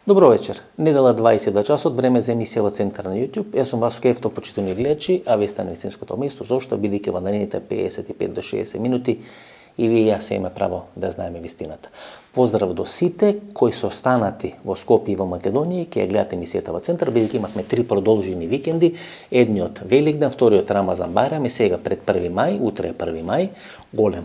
Добро вечер. Недела 22 часот, време за емисија во Центар на YouTube. Јас сум Васко Ефтов, почитувани гледачи, а вие сте на вистинското место. Зошто? Бидејќи во наредните 55 до 60 минути и вие и јас имаме право да знаеме вистината. Поздрав до сите кои се останати во Скопје и во Македонија, ќе ја гледате емисијата во Центар, бидејќи имавме 3 продолжени викенди, едниот Великден, вториот Рамазан Бајрам и сега пред 1 мај, утре е 1 мај, голем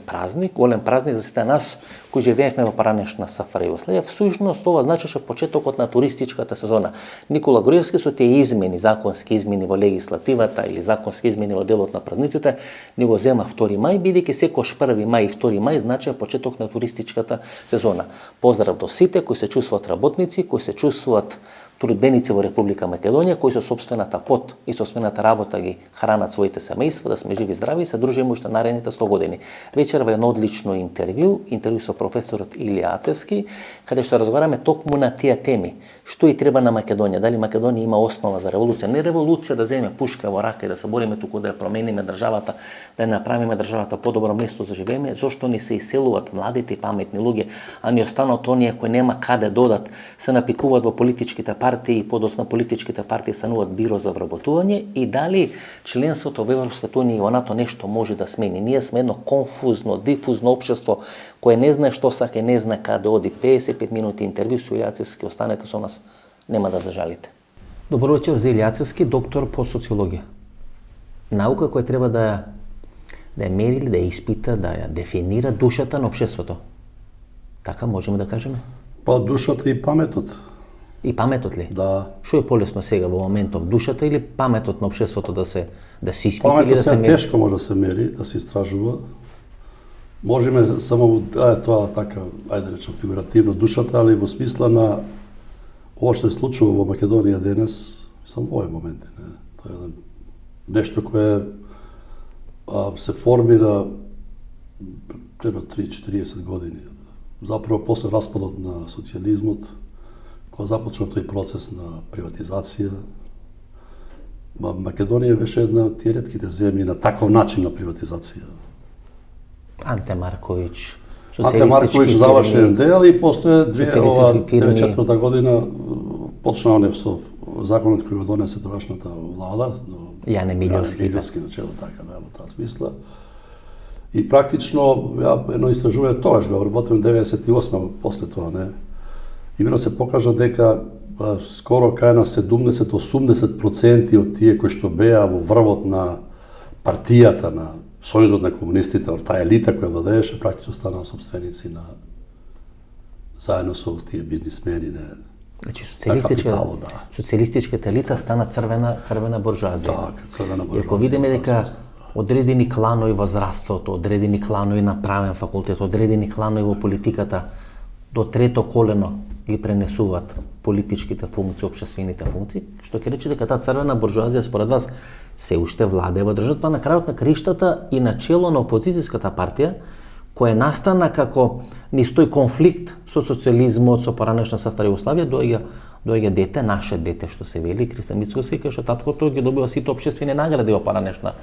празник за сите нас кои живеевме во поранешна Сафара Југославија. Всушност ова значеше почетокот на туристичката сезона. Никола Груевски со тие измени, законски измени во легислативата или законски измени во делот на празниците, ни го зема 2 мај, бидејќи секош 1 мај и 2 мај значи почеток на туристичката сезона. Поздрав до сите кои се чувствуваат работници, кои се чувствуваат трудбеници во Република Македонија, кои со сопствената пот и сопствената работа ги хранат своите семејства, да сме живи и здрави и се дружиме уште наредните 100 години. Вечерва едно одлично интервју со професорот Илија Ацевски, каде што разговараме токму на тие теми. Што и треба на Македонија? Дали Македонија има основа за револуција? Не револуција да земеме пушка во рака и да се бориме туку да ја промениме државата, да ја направиме државата подобро место за живеење, зошто ни се иселуваат младите и паметни луѓе, а ни останат оние кои нема каде додат, се напикуваат во политичките партии и подоцна политичките партии стануваат биро за вработување, и дали членството во Европската унија и во НАТО нешто може да смени. Ние сме едно конфузно, дифузно општество кое не знае што сака, не знае каде оди. 55 минути интервју со Илија Ацевски, останете со нас, нема да зажалите. Добро вечер за Илија Ацевски, доктор по социологија. Наука која треба да ја мери или да ја испита, да ја дефинира душата на општеството. Така можеме да кажеме? Па душата и паметот. И паметот ли? Да. Што е полесно сега во моментов, душата или паметот на општеството да се испита паметот или да се мери? Тешко може да се мери, да се истражува. Можеме само тоа така, ајде да речем фигуративно душата, али во смисла на ова што се случува во Македонија денес, само во овој момент, не. Тоа е нешто кое се формира едно 3-40 години. Заправо после распадот на социјализмот, кога започна тој процес на приватизација, Македонија беше една од тие ретките земји на таков начин на приватизација. Анте Марковиќ, Анте Марковиќ завршен дел и после 2004 година почна онев со законот кој го донесе тогашната влада, Јане Милјовски на чело, така да, во таа смисла. И практично, ја едно истражување тогаш го вработим 98 после тоа, не? Имено се покажа дека скоро кај на 70-80% од тие кои што беа во врвот на партијата, на Сојузот на комунистите, таа елита која владееше, практично станаа собственици на заедно со тие бизнисмени, не. Значи социјалистичката елита стана црвена буржуазија. Така, црвена буржуазија. И ако видиме дека одредени кланови во здравството, одредени кланови на правен факултет, одредени кланови во политиката до трето колено ги пренесуваат политичките функции, општествените функции, што ќе рече дека таа црвена буржуазија според вас се уште владее во државата, па на крајот на краиштата и начело на опозицијската партија, која настана како низ тој конфликт со социјализмот, со поранешна Сафара Југославија, доаѓа дете, наше дете што се вели, Христо Мицкоски, кај што таткото ги добива сите општествени награди во поранешна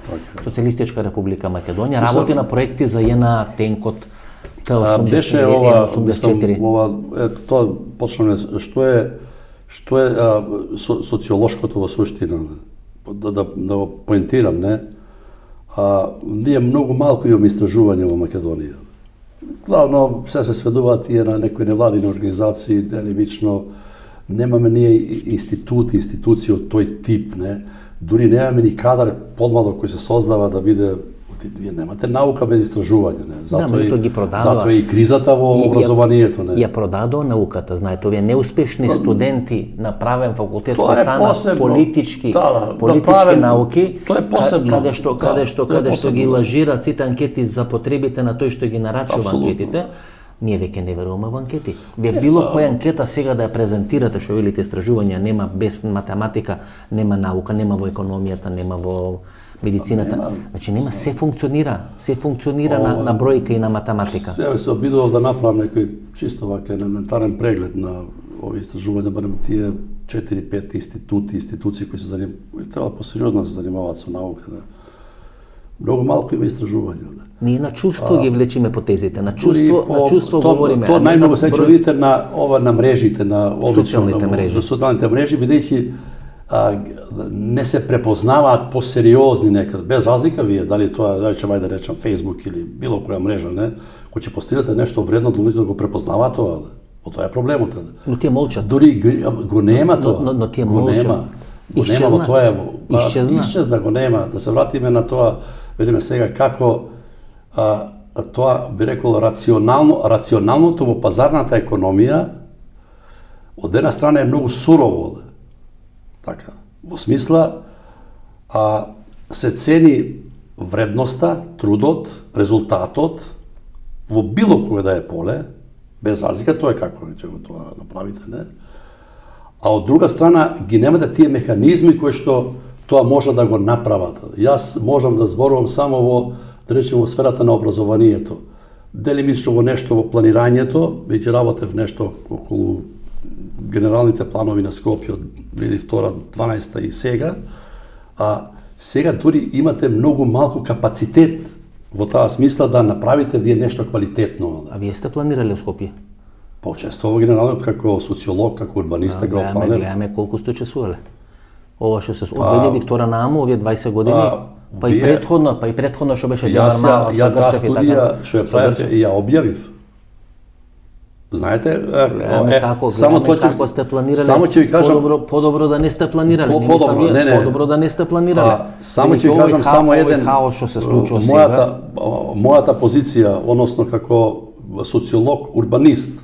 Социјалистичка република Македонија, работи на проекти за JNA, Тенкот, беше ова, тоа почнаме, што е социолошкото во суштина, да го поентирам, не? Ние многу малку имаме истражување во Македонија. Главно се сведуваат тие на некои невладини организации, делимично, немаме ние институции од тој тип, не? Дури немаме ни кадар подмладок кој се создава да биде. Вие немате наука без истражување, не? Затоа и кризата во образованието, не? Ја продадоа науката, знаете, овие неуспешни студенти на правен факултет кои станат политички науки, тоа е посебно. Каде што ги лажираат сите анкети за потребите на тој што ги нарачува анкетите. Ние веќе не веруваме во анкети. Вие било која анкета сега да ја презентирате, што велите истражувања, нема без математика, нема наука, нема во економијата, нема во медицината. Значи нема, се функционира на бројка и на математика. Сега се обидував да направам некој чисто вака елементарен преглед на овие истражувања, барем тие 4-5 институции кои се треба посериозно да се занимаваат со наука. Mnogo malko ima istražuvanja. Ние на чувство ги влечиме потезите, на Дури чувство говориме. То најмногу се ќе видите на мрежите, на социјалните мрежи. На социјалните мрежи, бидејќи не се препознаваат посериозни некад, без разлика вие, дали тоа, да речем Facebook или било која мрежа, не, кој ќе постигнете нешто вредно, луѓето да го препознаваат тоа. Тоа е проблемот. Но тие молчат. Дури го нема тоа. Но тие молчат. Го нема во тоа ево. Исчезна го нема. Да се вратиме на тоа, видиме сега како тоа би рекол рационалното во пазарната економија од една страна е многу сурово. Така, во смисла се цени вредноста, трудот, резултатот во било кое да е поле, без разлика тоа е како ќе го тоа направите, не? А од друга страна ги немате тие механизми кои што тоа може да го направат. Јас можам да зборувам само во, да речем, во сферата на образованието. Делимично во нешто во планирањето, веќе работев нешто околу генералните планови на Скопје од 2002-2012 и сега, сега дури имате многу малку капацитет во таа смисла да направите вие нешто квалитетно. А вие сте планирале во Скопје? Почесто во генералот како социолог, како урбаниста, како планер. Гледаме колку сте учествувале. Ова што се од 2002 нааму, овие 20 години, па и претходно што беше Демар Мала, ја таа студија што ја правев и ја објавив. Знаете, само тоа како сте планирале. Само ќе ви кажам подобро да не сте планирале. Подобро да не сте планирале. Само ќе ви кажам само еден хаос што се случува сега. Мојата позиција, односно како социолог, урбанист,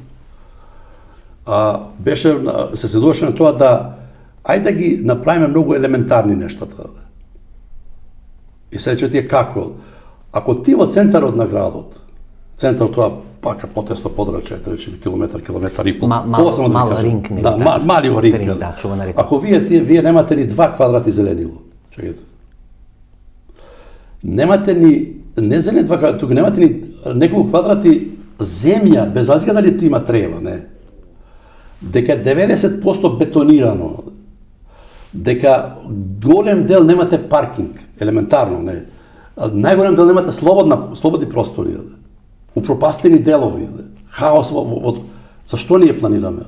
беше се седуваше на тоа да ајде да ги направиме многу елементарни нештата. И сега ќе ти како? Ако ти во центарот на градот, центар тоа пака потесно подраче, речеме километар и пол. Мал ринг, не? Да, мали ринг. Ако вие немате ни 2 квадрати зеленило, чекайте. Немате ни не зелени 2 квадрати, тука немате ни неколку квадрати земја, без разлика дали ти има трева, не? Дека 90% бетонирано, дека голем дел немате паркинг, елементарно, не? Најголем дел немате слободни простори, упропастени делови, хаос во зашто ние планираме?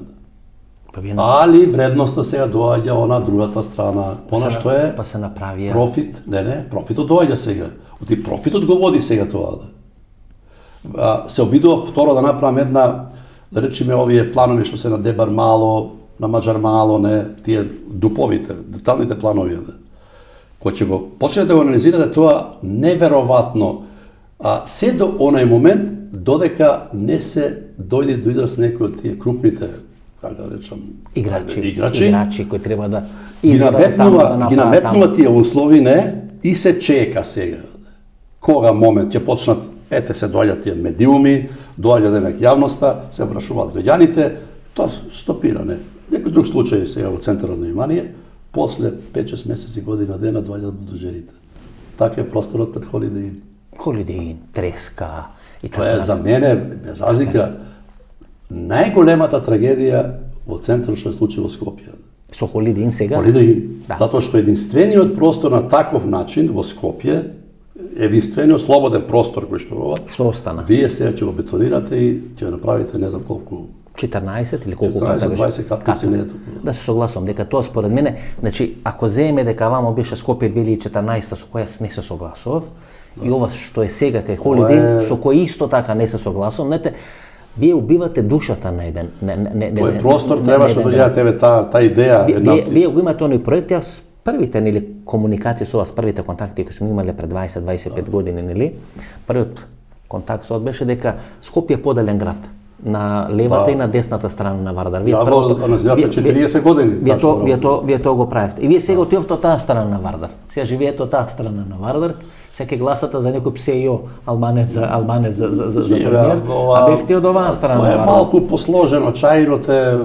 Али вредноста сега доаѓа она другата страна, она што е па се направија профит, профитот доаѓа сега. Оти профитот го води сега тоа. Се обидував второ да направам една, да речеме овие планови што се на Дебар Мало, на Маџар Мало, тие дуповите, деталните планови, кој ќе го почне да го анализирате тоа неверојатно, се до онај момент додека не се дојде до израз некој од тие крупните, така да речам, играчи кои треба да ги наметнува тие услови, и се чека сега. Кога момент ќе почнат, се доаѓаат тие медиуми, доаѓа јавноста, се прашуваат граѓаните, тоа стопира, Некој друг случај сега во центарот на внимание, после 5-6 месеци, година, дена доаѓаат булдожерите. Така е просторот пред Holiday Inn. Holiday Inn, треска и така. Тоа е за мене, без разлика, најголемата трагедија во центарот што се случи во Скопје. Со Holiday Inn сега? Holiday Inn. Затоа што единствениот простор на таков начин во Скопје, единствениот слободен простор кој што ова, што остана? Вие сега ќе го бетонирате и ќе направите не знам колку 14 или колку ката беше? 14-20 катници не е туку. Да се согласувам дека тоа според мене, значи ако земеме дека вамо беше Скопје 2014 со која не се согласував, и ова што е сега кај Holiday Inn со кој исто така не се согласувам, знаете, вие убивате душата на еден Тој простор требаше да дојдете таа идеја. Вие го имате оној проект, јас првите комуникации со вас, првите контакти кои сме имале пред 20-25 години, првиот контакт со вас беше дека Скопје е подален град на левата и на десната страна на Вардар. Вие пред 40 години. Вие тоа го правевте. И вие сега отивате од таа страна на Вардар. Сега живеете од таа страна на Вардар. Сега гласата за некој ПСИО, албанец за премиер, а бевте од оваа страна на Вардар. Тоа е малку посложено, Чаирот е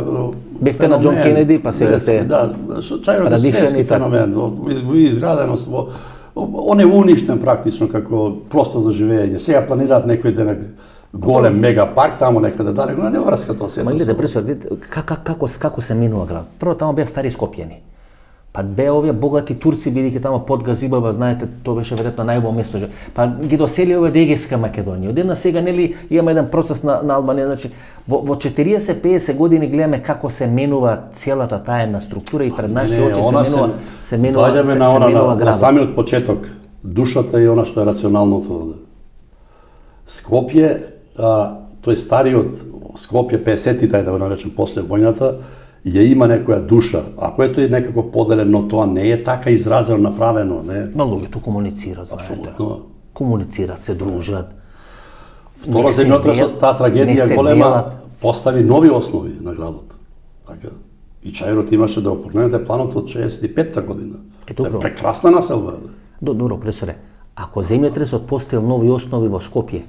бевте на Џон Кенеди, па сега сте... Да, Чаирот е светски феномен, изградено во... Он е уништен практично како просто за живење. Сега планираат некој ден голем мега парк таму некаде дале, но не врска тоа се. Ма идете представете како се минува град. Прво таму беа стари Скопјани. Па бе овие богати турци, бидејќи тамо под Газибаба, знаете, тоа беше веројатно најубаво место. Па ги досели овие од Егејска Македонија. Одеднаш сега нели имаме еден процес на Албанија, значи во 40-50 години гледаме како се менува целата таа една структура и пред нашите очи се менува на градот. самиот почеток, душата е она што е рационалното. Скопје, тој стариот Скопје 50-тите, да го наречем, после војната, ја има некоја душа. Ако е тој некако поделено, тоа не е така изразено, направено, не. Ма луѓето комуницираат, знаете. Апсолутно. Комуницираат, се дружат. Второ земјотресот, таа трагедија голема постави нови основи на градот. Така. И Чаирот имаше да опорнете планот од 65-та година. Тоа е прекрасна населба. Добро, професоре. Ако земјотресот поставил нови основи во Скопје,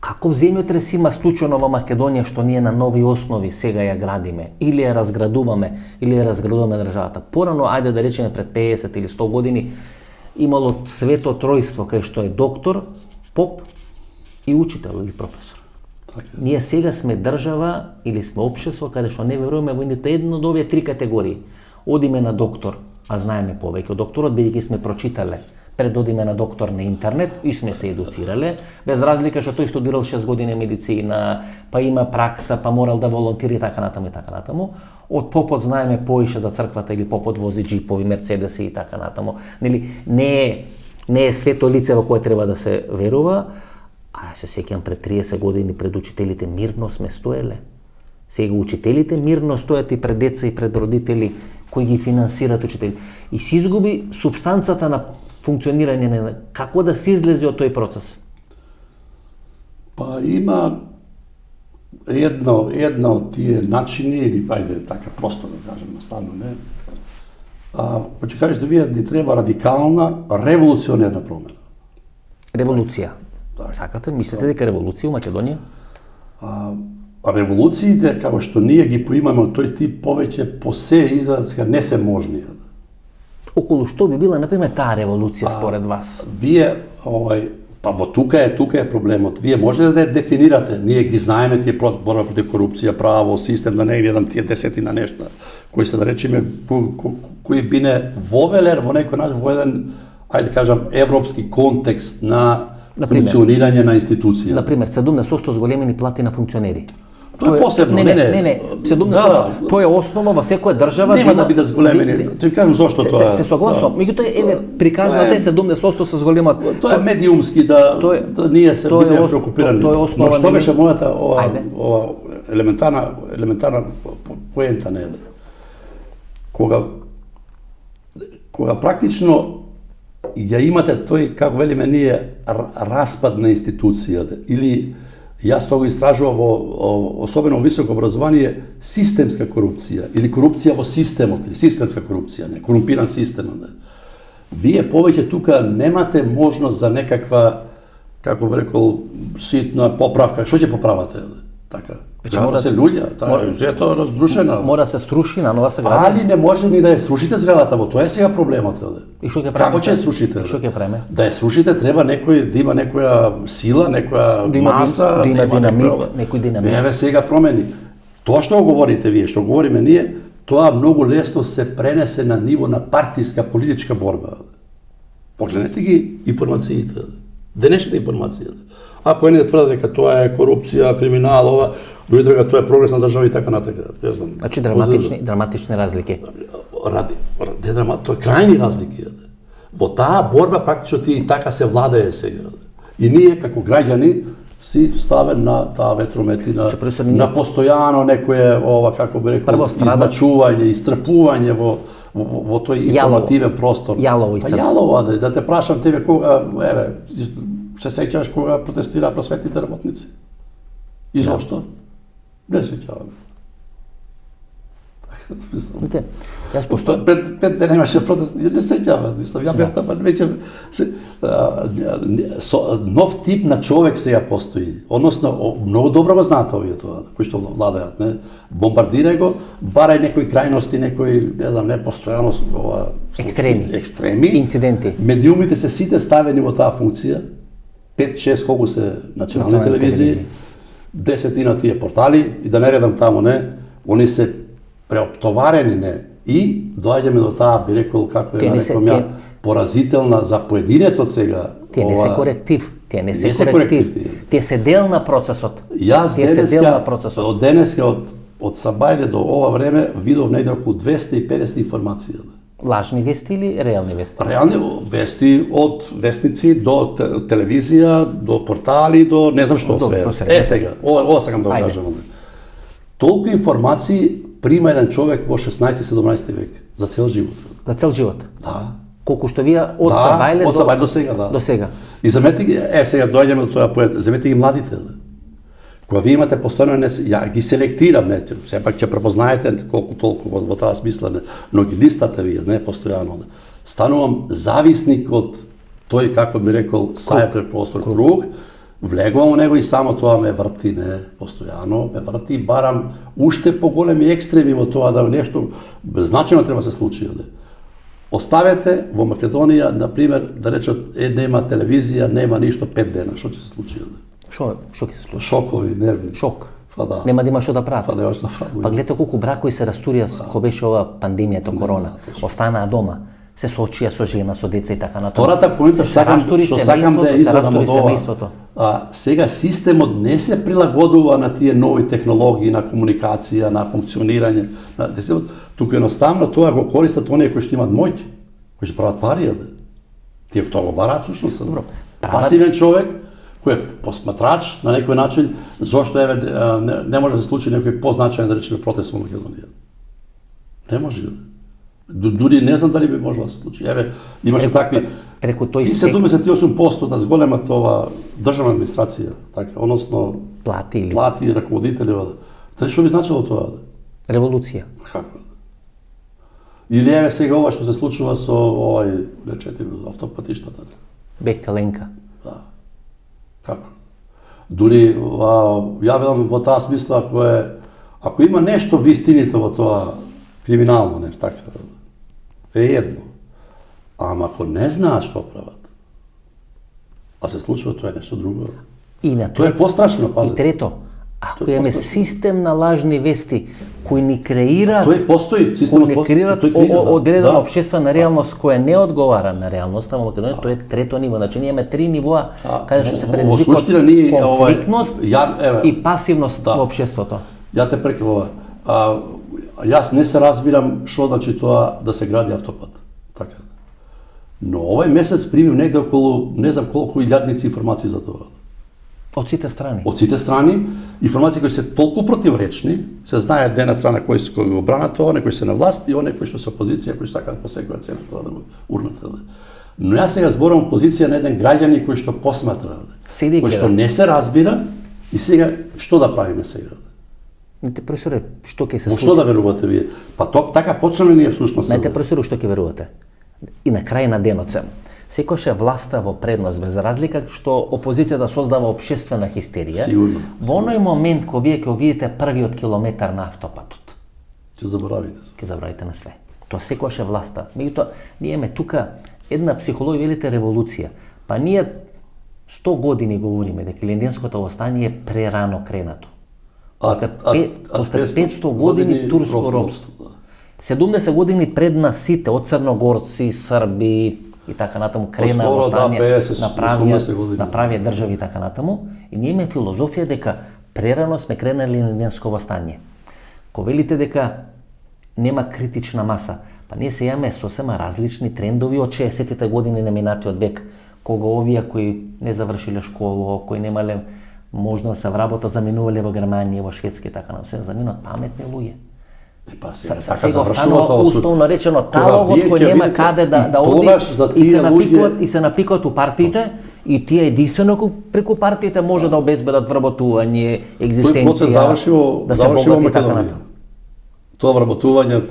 каков земјотрес има случајно во Македонија што ние на нови основи сега ја градиме, или ја разградуваме, или ја разградуваме државата? Порано, ајде да речеме пред 50 или 100 години, имало свето тројство кај што е доктор, поп и учител или професор. Така. Ние сега сме држава или сме општество каде што не веруваме во ниту една од овие три категории. Одиме на доктор, а знаеме повеќе од докторот, бидејќи сме прочитале. Пред одиме на доктор на интернет и сме се едуцирале, без разлика што тој студирал 6 години медицина, па има пракса, па морал да волонтира и така натаму и така натаму. Од попот знаеме поише за црквата или попот вози джипови, мерцедеси и така натаму. Нели не е свето лице во кое треба да се верува. А се сеќам пред 30 години пред учителите мирно сме стоеле. Сега учителите мирно стојат и пред деца и пред родители кои ги финансираат учители. И се изгуби супстанцата на функционирање на како да се излезе од тој процес? Па има една од тие начини, или ајде така просто да кажем наставно, не. Па ќе кажеш да вие ни треба радикална, револуционерна промена. Револуција. Так. Сакате? Мислите дека револуција во Македонија? Револуциите, како што ние ги поимаме од тој тип, повеќе по се израска не се можни. Околу што би била, например, таа револуција според вас? Вие, па во тука е проблемот. Вие можете да ја дефинирате, ние ги знаеме тие борба против корупција, право, систем, да не гледам тие десетина нешта, кои се да речеме, кои би не вовеле во некој начин во еден, ајде кажам, европски контекст на функционирање на институција. Например, 70% зголемени плати на функционери. Тоа е посебно, не. 70%. Тоа е основа во секоја држава. Нема да биде зголемени. Ти кажам зошто тоа. Се согласувам. Меѓутоа еве приказната е 70% се зголемат. Тоа е медиумски да ние се биде преокупирани. Тоа е основа. Но што беше мојата ова елементарна поента не е. Кога практично ја имате тој, како велиме ние, распад на институцијата или јас тоа го истражувам во особено во високо образование, системска корупција или корупција во системот, или системска корупција, не, корумпиран систем. Не. Вие повеќе тука немате можност за некаква, како би рекол, ситна поправка. Што ќе поправате? Така. Треба да се луѓе, таа е разрушена. Мора се струши, на нова се гради. Али не може ни да ја срушите зградата, во тоа е сега проблемот. И што ќе правиме? Како ќе ја срушите? Што ќе правиме? Да ја срушите треба некој да има некоја сила, некоја маса, да има динамит, некој динамит. Еве сега промени. Тоа што говорите вие, што говориме ние, тоа многу лесно се пренесе на ниво на партиска политичка борба. Погледнете ги информациите. Денешната информација. Ако не тврде дека тоа е корупција, криминал, ова, други дека тоа е прогрес на држава и така натака. Не знам. Значи драматични разлики. Тоа е крајни разлики. Во таа борба практично ти и така се владее сега. И ние како граѓани си ставен на таа ветрометина, на постојано некое ова како би рекол измачување, истрпување во тој информативен простор. Јалово, да те прашам тебе кога, еве, се сеќаваш кога протестира просветните работници? И зошто? Не се сеќаваме. Видите, јас постојам. Пред 5 дена имаше протест, не се сеќавам, ја бев таму, веќе нов тип на човек сега постои. Односно, многу добро го знаат овие тоа, кои што владаат, не? Бомбардирај го, барај некои крајности, некои, не знам, не постојано ова екстреми, инциденти. Медиумите се сите ставени во таа функција. 5-6 колку се национални телевизии, 10 тие портали, и да не редам таму, не, они се преоптоварени, не, И доаѓаме до таа, би рекол, како Тие е не се- нареком ја, тие- поразителна за поединецот сега. Тие не се ова- коректив. Тие не Не се се коректив. коректив. Тие се дел на процесот. Јас Тие се дел на денеска, процесот. од денеска, од Сабајле до ова време, видов негде околу 250 информации. Лажни вести или реални вести? Реални вести од вестници до телевизија, до портали, до не знам што Добро, све. сега. Сега, ова сакам да го Ајде. кажам. Толку информации прима еден човек во 16-17 век, за цел живот. За цел живот. Да. Колку што вие од Да, Сабајле од Сабајле до сега, да. До сега. И замети ги, сега доаѓаме до тоа поент, замети ги младите. Кога вие имате постојано, ја ги селектирам, не, сепак ќе препознаете колку толку во таа смисла, но ги листате вие, не постојано. Станувам зависник од тој, како би рекол, сај пред простор круг, влегувам во него и само тоа ме врти, не, постојано, ме врти и барам уште поголеми екстреми во тоа да нешто значајно треба се случи. Оставете во Македонија, например, да речат, нема телевизија, нема ништо 5 дена, што ќе се случи? Што ќе се случи? Шокови, нервни. Шок. Па да. Нема да има што да прават. Па нема што да прават. Па гледате колку бракови се растурија кога беше ова пандемијата корона. Останаа дома. Се соочија со жена, со деца и така натаму. Втората поинта Се растури што сакам да ја се извадам растури од ова. семејството. Сега системот не се прилагодува на тие нови технологии, на комуникација, на функционирање. Тука едноставно тоа го користат оние кои што имаат моќ, кои што прават пари, тие тоа го бараат всушност. Пасивен човек кој е посматрач на некој начин, зошто еве не може да се случи некој позначаен, да речеме, протест во Македонија. Не може. Дури не знам дали би можело да се случи. Еве, имаше такви преку тој 78% да зголемат ова државна администрација, така, односно плати или плати раководители. Тоа што би значило тоа? револуција. Како? Или еве сега ова што се случува со овај, речете, автопатиштата. Бехтеленка. Да. Како? Дури ја велам во таа смисла ако има нешто вистинито во тоа криминално нешто така е едно. Ама ако не знаат што прават, а се случува, тоа е нешто друго. И на Тоа е пострашно, И пазете. трето, ако Тоа е имаме пострашно. систем на лажни вести кои ни креираат Тој постои, кои системот не постои. креираат тој креира, да. одредена Да. општествена реалност која не одговара на реалноста во Македонија, тоа е трето ниво. Значи ние имаме 3 нивоа каде што се Во предизвикува суштина ние конфликтност еве, и пасивност Да. во општеството. Ја те прекинувам. Јас не се разбирам што значи тоа да се гради автопат. Така. Но овој месец примив негде околу не знам колку илјадници информации за тоа. Од сите страни. Од сите страни, информации кои се толку противречни, се знае од една страна кои го бранат тоа, некои се на власт и оние кои што се опозиција, кои сакаат по секоја цена тоа да го урнат. Но јас сега зборам позиција на еден граѓани кој што посматра, Седејќи, кој што не се разбира и сега што да правиме сега? Знаете, професоре, што ќе се Во случи? што да верувате вие? Па така почнаме ние всушност. Знаете, професоре, што ќе верувате? И на крај на денот се. Секојаш е власта во предност, без разлика што опозицијата создава општествена хистерија. Сигурно. Во оној момент кога вие ќе видите првиот километар на автопатот, Ќе заборавите. ќе забравите на све. Тоа секојаш е власта. Меѓутоа, ние имаме тука една психологија, велите револуција. Па ние 100 години говориме дека Илинденското восстание е прерано кренато. После 500 години турско робство. 70 години пред нас сите, од црногорци, срби и така натаму, крена Поскоро, восстание, 80 години. направија држави и така натаму. И ние имаме филозофија дека прерано сме кренали Илинденско восстание. Ко велите дека нема критична маса, па ние се имаме сосема различни трендови од 60-тите години на минатиот век, кога овие кои не завршиле школа, кои немале можност да се вработат, заминувале во Германија, во Шведска и така натаму, се заминат паметни луѓе. Па Сега останува условно речено талогот кој нема каде да оди и се напикуваат у партиите и тие единствено преку партиите може да обезбедат вработување, Тој процес екзистенција, да се заврши во Македонија. Тоа вработување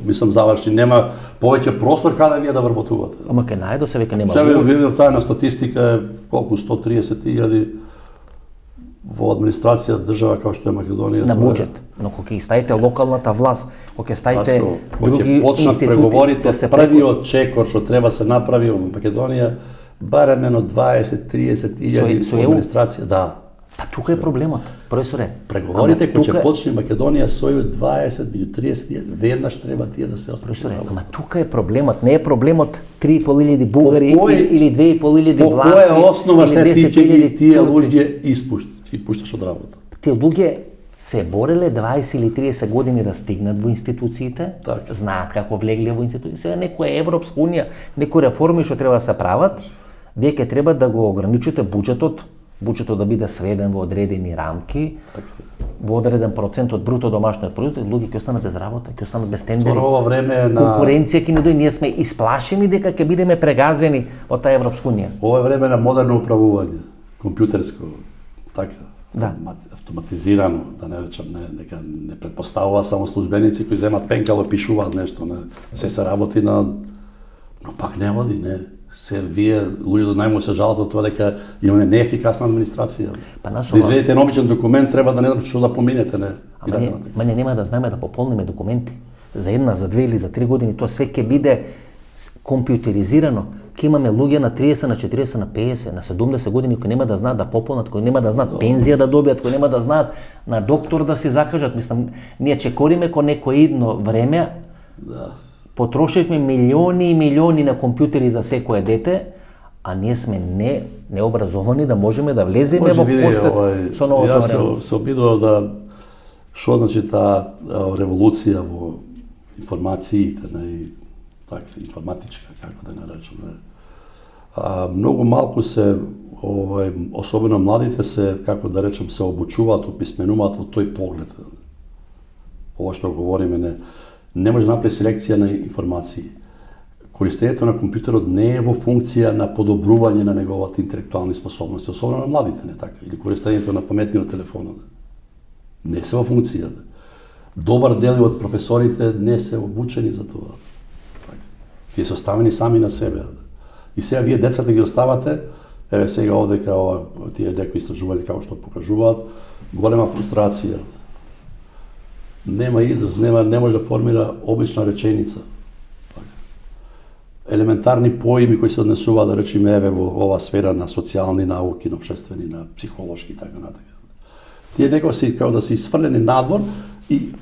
мислам заврши, нема повеќе простор каде вие да вработувате. Ама кај најдо се веќе нема. Сега видам таа на статистика колку 130.000 во администрација држава како што е Македонија. На буџет. Но кога ќе ставите локалната власт, кога ќе ставите други почнат институти, преговорите, се првиот чекор што треба се направи во Македонија, барем едно 20-30 илјади Со во ЕУ? администрација, да. Па тука е проблемот, професоре. Преговорите кои ќе почне Македонија своју 20 меѓу 30 веднаш треба тие да се Професоре, ама тука е проблемот, не е проблемот 3.500 бугари или 2.500 По влахи. која основа се ти ќе тие турци. луѓе пушташ од работа? Тие луѓе се бореле 20 или 30 години да стигнат во институциите, Така. знаат како влегле во институциите, сега некоја Европска унија, некои реформи што треба да се прават, вие ќе треба да го ограничите буџетот да биде сведен во одредени рамки, во одреден процент од бруто домашниот продукт, луѓе ќе останат без работа, ќе останат без тендери. Ова време е на Конкуренција ќе ни дојде, ние сме исплашени дека ќе бидеме прегазени од таа Европска унија. ова е време на модерно управување, компјутерско, така, Да. автоматизирано, да не речам, нека не предпоставува само службеници кои земат пенкало и пишуваат нешто, се работи но пак не води, не. Се вие луѓето најмногу се жалат од тоа дека имаме неефикасна администрација. Па нас Да изведете еден обичен документ треба да не знам што да поминете, не. Ама ние нема да знаеме да пополниме документи. За една, за 2 или за 3 години тоа све ќе биде компјутеризирано. Ќе имаме луѓе на 30, на 40, на 50, на 70 години кои нема да знаат да пополнат, кои нема да знаат пензија да добијат, кои нема да знаат на доктор да си закажат. Мислам, ние чекориме ко некој идно време. Да. Потрошивме милиони и милиони на компјутери за секое дете, а ние сме необразовани да можеме да влеземе во коштец со новото време. Јас се обидував да што значи таа револуција во информациите, и така информатичка, како да наречам, многу малку се особено младите се, како да речам, се обучуваат, описменуваат во тој поглед. Ова што говориме не може да направи селекција на информации. Користењето на компјутерот не е во функција на подобрување на неговите интелектуални способности, особено на младите, не така, или користењето на паметниот телефон. Не се во функција. Добар дел од професорите не се обучени за тоа. Така. Тие се оставени сами на себе. И сега вие децата ги оставате, еве сега овдека тие некои истражувања како што покажуваат, голема фрустрација. Нема израз, не може да формира обична реченица. Елементарни поими кои се однесуваат, да речеме, еве во ова сфера на социјални науки, на општествени, на психолошки и така натака. Тие некои се како да се исфрлени надвор и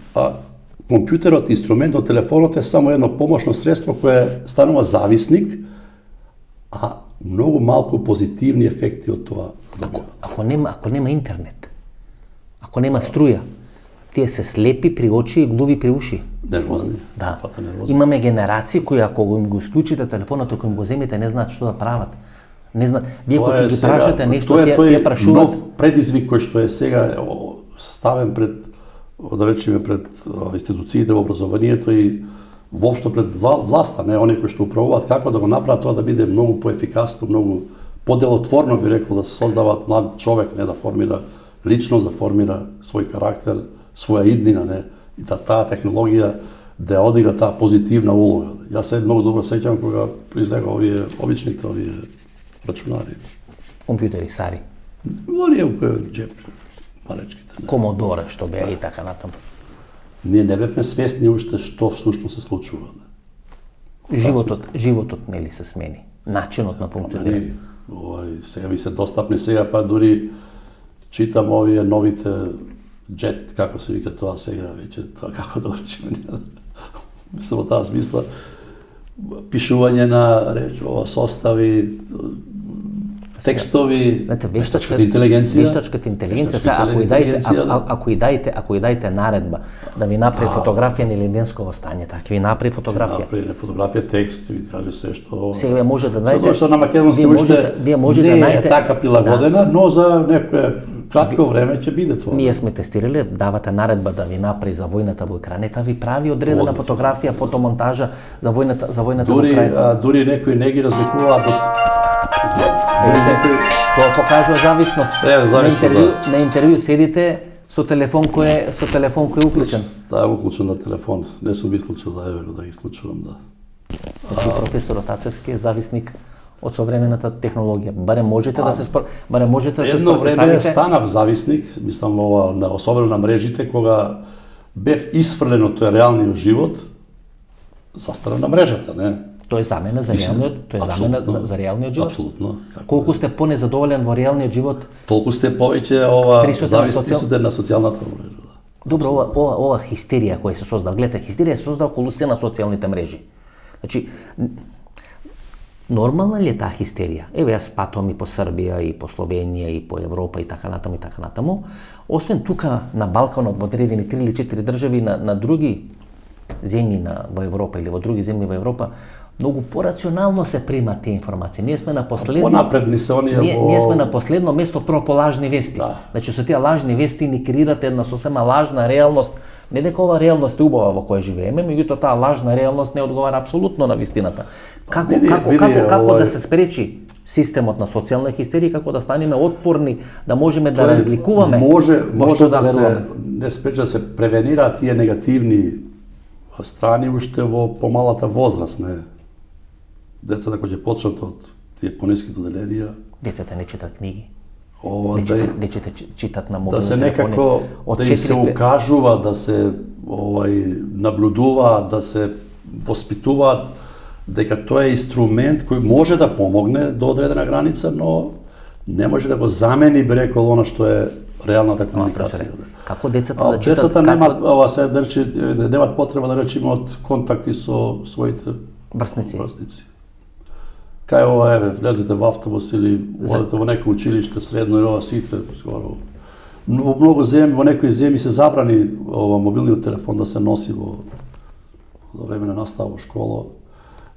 компјутерот, инструментот, телефонот е само едно помошно средство кое станува зависник, а многу малку позитивни ефекти од тоа добива. Ако нема интернет, ако нема струја, тие се слепи при очи и глуви при уши. Нервозни. Да. Имаме генерации кои ако го исклучите телефонот, ако им го земите, не знаат што да прават. Не знаат. Вие кога ги прашате нешто, тие прашуваат. Нов предизвик кој што е сега ставен пред, да речеме, пред институциите во образованието и воопшто пред власта, не оние кои што управуваат, како да го направат тоа да биде многу поефикасно, многу поделотворно, би рекол, да се создават млад човек, не да формира личност, да формира свој карактер, своја иднина, не, и таа технологија да одигра таа позитивна улога. Јас се многу добро сеќавам кога произлега овие обичните, овие рачунари. Компјутери стари. Оние кои джеп, малечките. Комодоре што беа и така натаму. Ние не бевме свесни уште што всушност се случува. Животот нели се смени. Начинот на функционирање. Сега ви се достапни сега, па дури читам овие новите джет, како се вика тоа сега, веќе тоа како да речеме. Мислам во таа смисла, пишување на состави, текстови, вештачката интелигенција. Ако и дајте наредба да ви направи фотографија на линденсково стање, така ви направи фотографија. Направи фотографија, текст, ви каже се што. Сега може да најдете. Тоа што на македонски уште не е така прилагодена, но за некое кратко време ќе биде тоа. Ние сме тестирале, давате наредба да ви направи за војната во Украина, ви прави одредена фотографија, фотомонтажа за војната во Украина. Дури некои не ги разликуваат од Тоа покажува зависност. На интервју седите со телефон кој е уклучен. Да, е уклучен на телефон. Не сум исклучил да ги исклучувам, да. Значи професорот Ацевски е зависник од современата технологија. Барем можете да се споставите. Едно време станав зависник, мислам особено на мрежите, кога бев исфрлен од тој реалниот живот, за страна на мрежата, не? Тоа е замена за реалниот, тоа е замена за реалниот живот. Апсолутно. Колку сте понезадоволен во реалниот живот, Толку сте повеќе присутен на социјалната мрежа. Добро, ова хистерија која се создава, гледате, хистерија се создава околу се на социјалните мрежи. Значи, нормална ли е таа хистерија? Еве, јас патувам и по Србија, и по Словенија, и по Европа, и така натаму. Освен тука на Балканот, во одредени 3 или 4 држави, на други земји во Европа или во други земји во Европа, многу порационално се примаат тие информации. Ние сме на последно Понапредни се оние ние сме на последно место прво по лажни вести. Да. Значи со тие лажни вести ни креирате една сосема лажна реалност. Не дека ова реалност е убава во која живееме, меѓутоа таа лажна реалност не одговара апсолутно на вистината. Како да се спречи системот на социјална хистерија, како да станеме отпорни, да можеме да разликуваме може да се веруваме. не спречи да се превенираат тие негативни страни уште во помалата возраст, не? Децата кои ќе почнат од тие пониските оделенија, Децата не читат книги. ова Не читат на да мобилни се телефони. некако да им се укажува, да се наблюдуваат, да се воспитуваат дека тоа е инструмент кој може да помогне до одредена граница, но не може да го замени, би рекол, она што е реалната комуникација. Како децата да читат? Децата немаат потреба да речеме од контакти со своите Врсници. Кај ова, еве, влезете во автобус или одете во некој училиште, средно или ова сите, скоро. Во многу земји, во некои земји се забрани мобилниот телефон да се носи во време на настава во школа.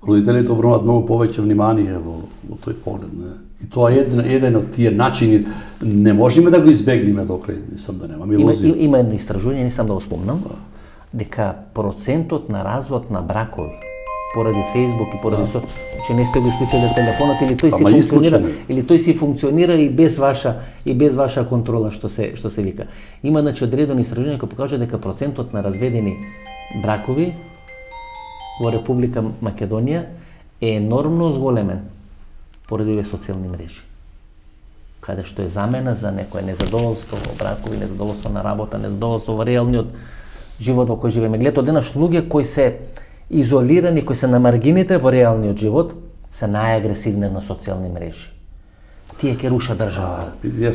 Родителите обрнуваат многу повеќе внимание во тој поглед, не? И тоа е еден од тие начини, не можеме да го избегнеме до крај, сам да немам илузија. Има едно истражување, не сам да го спомнам, дека процентот на развод на бракови поради Facebook и поради че не сте го исклучиле телефонот или тој си функционира и без ваша контрола што се вика. Има одредено истражување кој покажа дека процентот на разведени бракови во Република Македонија е енормно зголемен поради овие социјални мрежи. Каде што е замена за некое незадоволство во бракови, незадоволство на работа, незадоволство во реалниот живот во кој живееме. Гледате, одеднаш луѓе кои се изолирани, кои се на маргините во реалниот живот, се најагресивни на социјални мрежи. Тие ќе рушат држава. Тие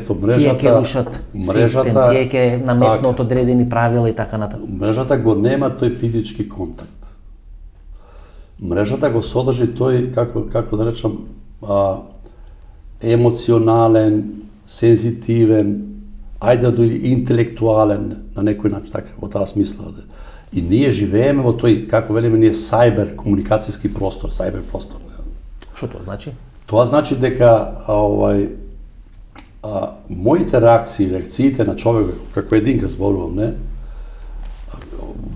ќе рушат систем, тие ќе наметнат одредени правила и така натаму. Мрежата го нема тој физички контакт. Мрежата го содржи тој, како да речам, емоционален, сензитивен, ајде дури интелектуален на некој начин, така, во таа смисла. И ние живееме во тој, како велиме ние, сайбер комуникацијски простор, сайбер простор. Што тоа значи? Тоа значи дека моите реакциите на човек, како единка зборувам, не,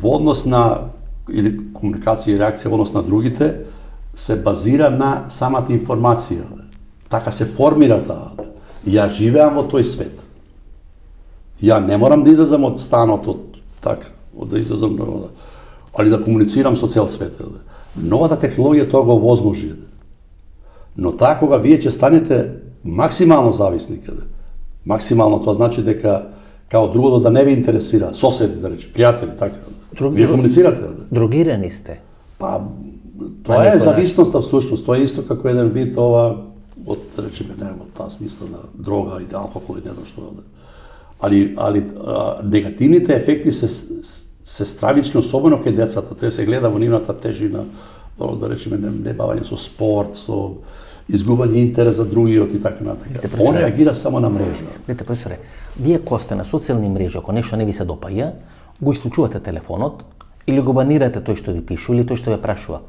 во однос на или комуникација и реакција во однос на другите се базира на самата информација. Така се формира таа. Ја живеам во тој свет. Ја не морам да излезам од станот да излезам, али да комуницирам со цел свет. Новата технологија тоа го возможи. Но таа кога вие ќе станете максимално зависни, максимално тоа значи дека као другото да не ви интересира, соседи да рече, пријатели, така. Вие комуницирате. Другирани сте. Па тоа е зависноста всушност, тоа е исто како еден вид од речеме не во таа смисла на дрога или алкохол и не знам што да. Али негативните ефекти се стравични, особено кај децата, те се гледа во нивната тежина, да речеме не бавање со спорт, со изгубање интерес за другиот и така натака. Он реагира само на мрежа. Дете, професоре, вие кога сте на социјални мрежи, ако нешто не ви се допаѓа, го исклучувате телефонот или го банирате тој што ви пишу или тој што ве прашува.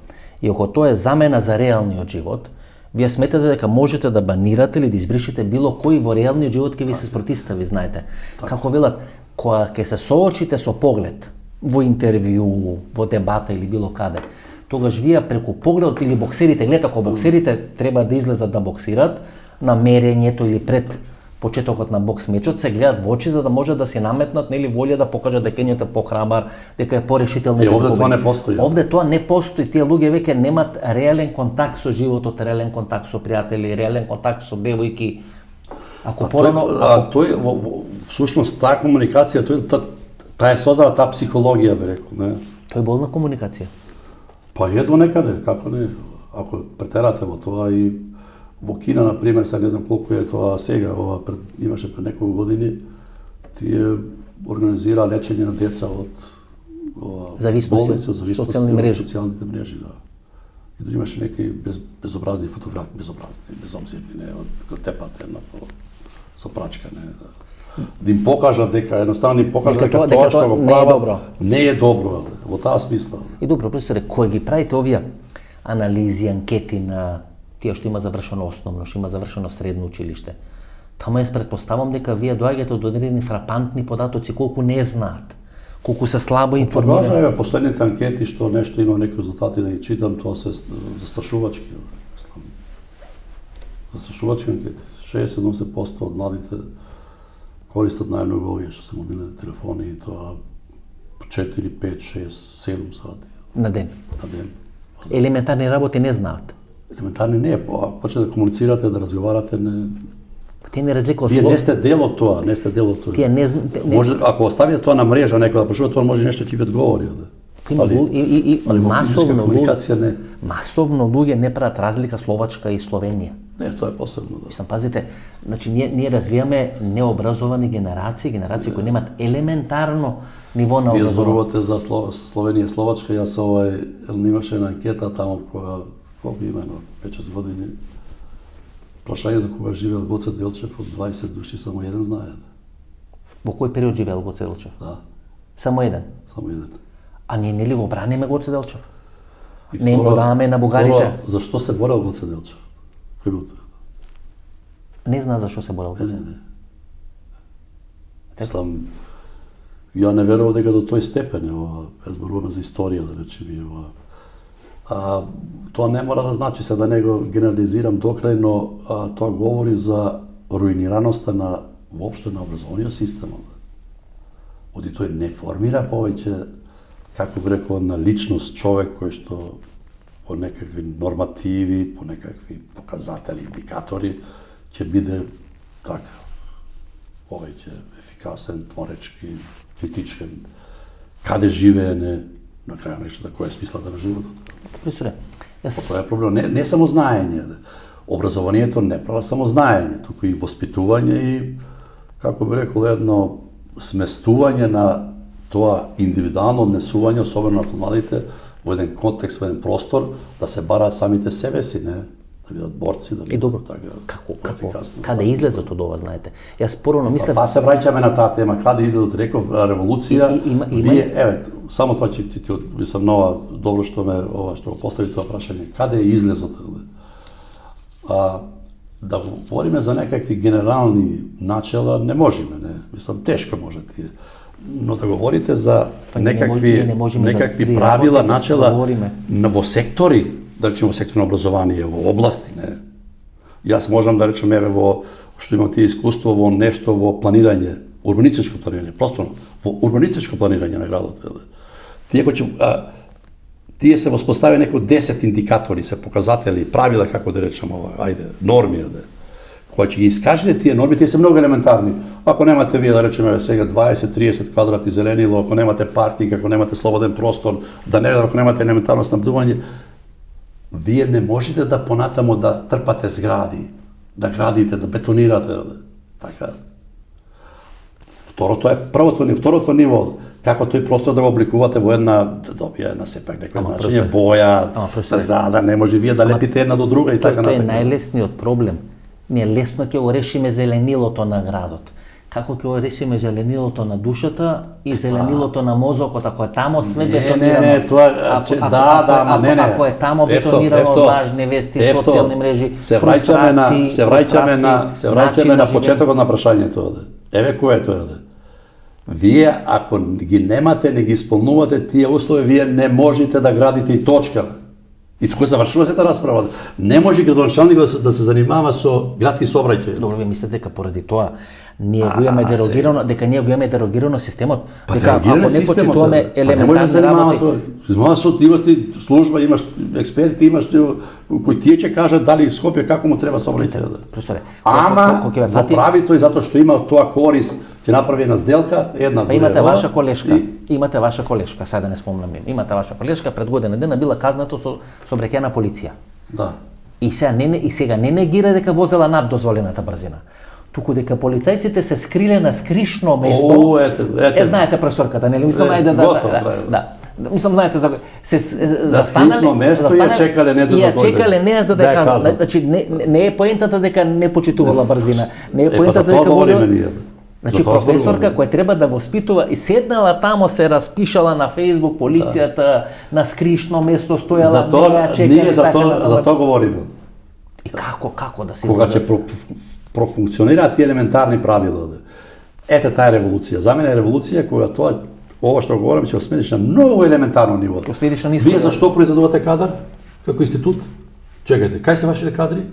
И ако тоа е замена за реалниот живот, вие сметате дека можете да банирате или да избришите било кој во реалниот живот ќе ви се спротистави, знаете. Како велат, кога ќе се соочите со поглед во интервју, во дебата или било каде, тогаш вие преку погледот или боксерите, гледате, ако боксерите треба да излезат да боксират, на мерењето или пред почетокот на бокс мечот се гледат во очи за да може да се наметнат нели волја да покажат дека е похрабар, дека е порешителен. Овде тоа не постои. Овде тоа не постои. Тие луѓе веќе немат реален контакт со животот, реален контакт со пријатели, реален контакт со девојки. Тој всушност таа комуникација, таа е создава таа психологија, би рекол, не? Тој е болна комуникација. Па е до некаде, како не? ako preterate во тоа и во Кина, например, сега не знам колку е тоа сега, имаше пред неколку години, тие организира лечење на деца од зависности од социјалните мрежи, да. И да имаше некои безобразни фотографии, безобзирни, не, од тепат една со прачка, не, да им покажат дека едноставно им покажат дека тоа што го прават не е добро, во таа смисла. И добро, професоре, кој ги правите овие анализи, анкети на тие што има завршено основно, што има завршено средно училиште, таму јас претпоставам дека вие доаѓате до одредени фрапантни податоци колку не знаат, колку се слабо информирани. Важно е последните анкети што нешто има некои резултати да ги читам, тоа се застрашувачки. Застрашувачки анкети. 60-70% од младите користат најмногу овие што се мобилните телефони и тоа 4, 5, 6, 7 сати. На ден. На ден. Елементарни работи не знаат. Елементарни не, почне да комуницирате, да разговарате, не... Те не разликуваат Вие не сте дел од тоа, не сте дел од тоа. Тие не може, ако оставите тоа на мрежа некој да прашува, тоа може нешто ќе ви одговори, да. И масовно комуникација не. Масовно луѓе не прават разлика Словачка и Словенија. Не, тоа е посебно, да. Мислам, пазите, значи ние развиваме необразовани генерации кои немаат елементарно ниво на Вие образование. зборувате за Словенија и Словачка, јас имаше една анкета таму која колку има, 5-6 години. Прашањето кога живеел Гоце Делчев, од 20 души само еден знае. Во кој период живеел Гоце Делчев? Да. Само еден? Само еден. А ние нели го браниме Гоце Делчев? Не им го даваме на бугарите? Зашто се борел Гоце Делчев? Кој бил тоа? Не знае зашто се борел Гоце. Не. Мислам, ја не верувам дека до тој степен е ова, зборуваме за историја, да речеме, ова. Тоа не мора да значи, се да не го генерализирам докрај, но тоа говори за руинираноста на воопшто на образовниот систем. Оди тој не формира повеќе, како би рекол, на личност човек кој што по некакви нормативи, по некакви показатели, индикатори ќе биде така повеќе ефикасен, творечки, критичен, каде живее, на крај нешто да која е смислата на животот. Професоре, Тоа е проблем, не само знаење. Образованието не права само знаење, туку и воспитување и, како би рекол, едно сместување на тоа индивидуално однесување, особено на младите, во еден контекст, во еден простор, да се бараат самите себе си, не? Да бидат борци, да бидат добро. така Како каде излезот од ова, знаете? Јас порано мислев... Па се враќаме на таа тема, каде излезот, реков, револуција, вие, еве, само тоа ќе ти мислам нова, добро што го постави тоа прашање, каде е излезот? Да говориме за некакви генерални начела, не можеме, не? Мислам, тешко може ти. Но да говорите за некакви правила, начела во сектори, да речеме во сектор на образование, во области, не? Јас можам да речем, еве, во што имам тие искуство во нешто во планирање, урбанистичко планирање, просторно, во урбанистичко планирање на градот. Тие се воспостави некои 10 индикатори, се показатели, правила, како да речем, норми, кои ќе ги искажете тие норми, тие се многу елементарни. Ако немате вие, да речеме, сега 20-30 квадрати зеленило, ако немате паркинг, ако немате слободен простор, ако немате елементарно снабдување, вие не можете да понатамо да трпате згради, да градите, да бетонирате, така. Второто е второто ниво, како тој простор да го обликувате во една, да добие една сепак некој значење, боја, зграда, не може вие да лепите една до друга и така натаму. Тоа е најлесниот проблем. Ние лесно ќе го решиме зеленилото на градот. Како ќе го решиме зеленилото на душата и зеленилото на мозокот, ако е тамо све бетонирано. Ако е тамо бетонирано, лажни вести, социјални мрежи, фрустрации, се враќаме на почетокот на прашањето. Еве кој е тоа. Вие, ако ги немате, не ги исполнувате тие услови, вие не можете да градите и точка. И тука завршува сета расправа. Не може градоначалник да се занимава со градски сообраќај. Добро, вие мислите дека поради тоа ние го имаме дерогирано системот, дека ако не почитуваме елементарни работи. Имате служба, имаш експерти, имаш кои тие ќе кажат дали Скопје како му треба сообраќај. Ама го прави тој затоа што има тоа корис, ќе направи една сделка, една друга. Имате ваша колешка, сега да не спомнам име. Имате ваша колешка, пред година дена била казнато со сообраќајна полиција. Да. И сега не негира дека возела над дозволената брзина. Туку дека полицајците се скриле на скришно место. О, ете. Знаете пресорката, нели? Мислам, ајде да. Мислам, знаете, се застанале скришно место и ја чекале не за да дојде. Ја чекале не за дека, казна. значи не е поентата дека не почитувала брзина. Не е Па за поентата тоа дека говориме возела. ние. Значи професорка која треба да воспитува и седнала тамо, се распишала на Фејсбук, полицијата на скришно место стојала, За тоа ние за тоа говориме. И како да се Кога ќе профункционираат тие елементарни правила. Ете таа револуција. За мене е револуција која ова што говорам ќе го смениш на многу елементарно ниво. Ќе следиш на ниско. Вие зашто произведувате кадар како институт? Чекајте, кај се вашите кадри?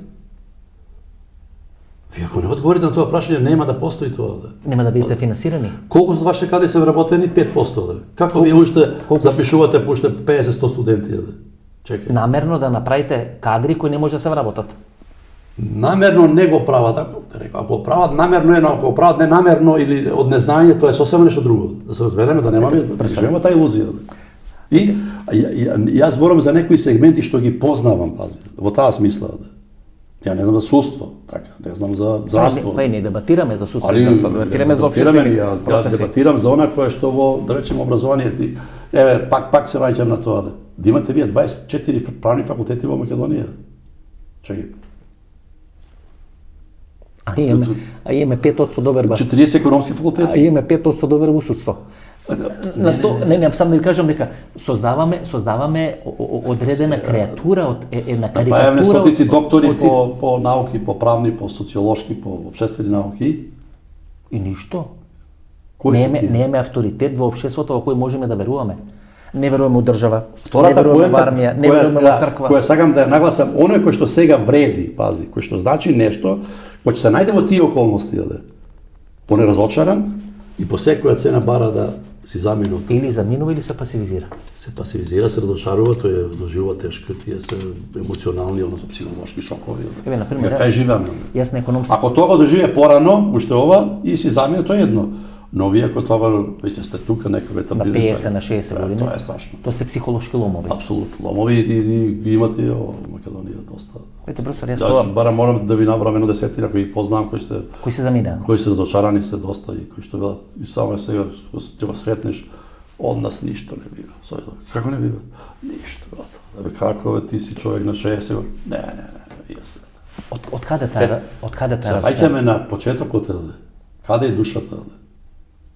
Вие ако не одговорите на тоа прашање, нема да постои тоа. Нема да бидете финансирани. Колку од вашите кадри се вработени? 5%. Како вие уште запишувате по уште 50-100 студенти? Чекајте. Намерно да направите кадри кои не може да се вработат. Намерно не го прават, ако прават намерно едно, ако прават ненамерно или од незнање, тоа е сосема нешто друго. Да се разбереме, да немаме, да живееме таа илузија. И јас зборам за некои сегменти што ги познавам, пази, во таа смисла. Ја не знам за судство, така, не знам за здравство. Па не дебатираме за судство, дебатираме за општествени Ја дебатирам за она кое што во, да речеме, образованието. Еве, пак се враќам на тоа. Да имате вие 24 правни факултети во Македонија. Чекајте. А имаме 5% доверба. 40 економски факултети. А имаме 5% доверба во судство. Не, сам да ви кажам дека создаваме одредена креатура од една карикатура. Па еве стотици доктори по науки, по правни, по социолошки, по општествени науки. И ништо. Немаме авторитет во општеството во кој можеме да веруваме. Не веруваме во држава, не веруваме во армија, не веруваме во црква. Која сакам да ја нагласам, оној кој што сега вреди, пази, кој што значи нешто, кој ќе се најде во тие околности, по неразочаран и по секоја цена бара да си замине. Или заминува или се пасивизира. Се пасивизира, се разочарува, тој доживува тешко, тие се емоционални, односно психолошки шокови. Еве на пример, кај живееме. Јас на економски. Ако тоа го доживее порано, уште ова и си замине, тоа е едно. Но вие ако тоа веќе сте тука некој етабрирани. На 50 на 60 години. Тоа е страшно. Тоа се психолошки ломови. Апсолутно. Ломови и имате во Македонија доста. Ете професор, јас тоа барам морам да ви набрам едно десетина кои познавам, кои се заминаа. Кои се разочарани се доста и кои што велат и само сега ќе го сретнеш од нас ништо не бива. Како не бива? Ништо, брат. Како ти си човек на 60 години? Не. Од каде таа? Ваќаме на почетокот, каде е душата?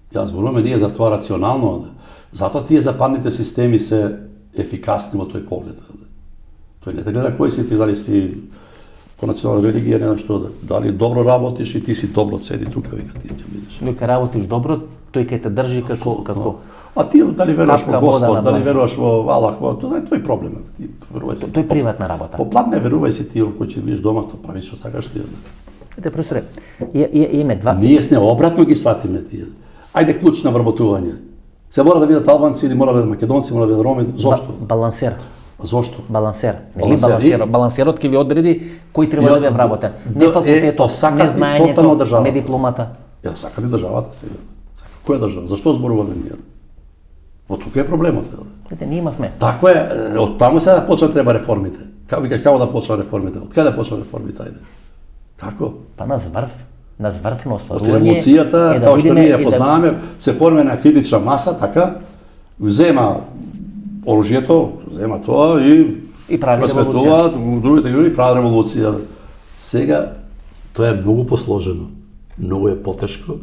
Јас зборуваме ние за тоа рационално, затоа тие западните системи се ефикасни во тој поглед. Тој не те гледа кој си ти, дали си по национална религија, не знам што, дали добро работиш и ти си добро седи тука, вика ти ќе бидеш. Кога работиш добро, тој ќе те држи како А ти дали веруваш во Господ, дали веруваш во Аллах, тоа е твој проблем. Ти верувај си. Тој приватна работа. По плат не верувај си ти, кој ќе бидеш дома, тоа правиш што сакаш ти. Ете професоре, име два. Ние сме обратно ги сватиме тие. Ајде клуч на вработување. Се мора да бидат албанци или мора да бидат македонци, мора да бидат роми. Зошто? Балансер. Зошто? Балансер. Балансерот ќе ви одреди кој треба да биде вработен. Не факултетот, не знаењето, не дипломата. Ја сака ли државата сега? Која држава? Зашто зборуваме ние? Во тука е проблемот. Ете, ние имавме. Така е, од таму сега почна треба реформите. Како да почна реформите? Од каде почна реформите, ајде? Како? Па на зврфно Од остварување. револуцијата, како што ние познаваме, се формира критична маса, така, зема оружјето, зема тоа и прави просветуваат другите ljudi прави револуција. Сега тоа е многу посложено, многу е потешко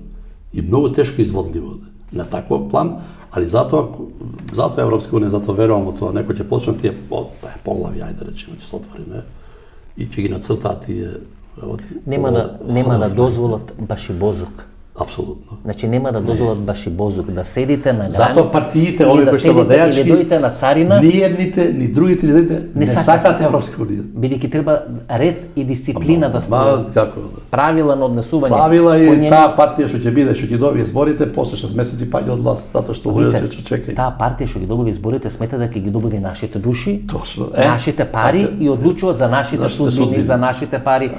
и многу тешко изводливо на таков план, али затоа Европска унија, затоа верувам во тоа, некој ќе почне тие поглави, ајде речеме, ќе се отвори, не? И ќе ги нацртаат тие работи. Нема да дозволат башибозук. Апсолутно. Значи нема да дозволат башибозук, да седите на граница. Затоа партиите, овие кои што владеачки, или дојдете на царина, ни едните, ни другите, не сакаат Европска унија. Бидејќи треба ред и дисциплина да спроведат. Како? Правила на однесување. Правила и таа партија што ќе биде, што ќе добие изборите, после 6 месеци паѓа од власт, затоа што луѓето ќе чекаат. Таа партија што ги добива изборите смета дека ги добива нашите души, Точно. Нашите пари и одлучуваат за нашите судбини, за нашите пари.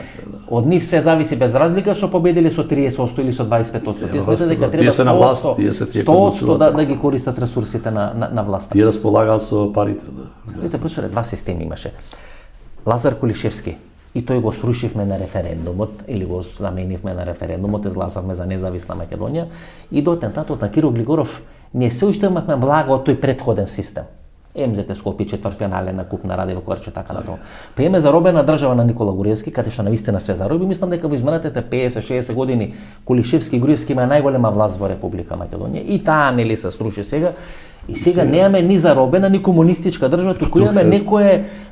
Од нив све зависи без разлика што победили со 30% или со 25%. Тие сметат дека треба 100% да ги користат ресурсите на власта. Тие располагаат со парите, да. Видите, професоре, два системи имаше. Лазар Кулишевски. И тој го срушивме на референдумот, или го заменивме на референдумот, изгласавме за независна Македонија, и до атентатот на Киро Глигоров ние се уште имавме влага од тој претходен систем. МЗТ Скопје, четвртфинале на Куп на Радево Корче, така натаму. Па имаме заробена држава на Никола Груевски, каде што навистина све зароби. Мислам дека во изминатите 50-60 години Кулишевски и Груевски има најголема власт во Република Македонија, и таа нели се сруши сега. И сега немаме ни заробена, ни комунистичка држава, туку имаме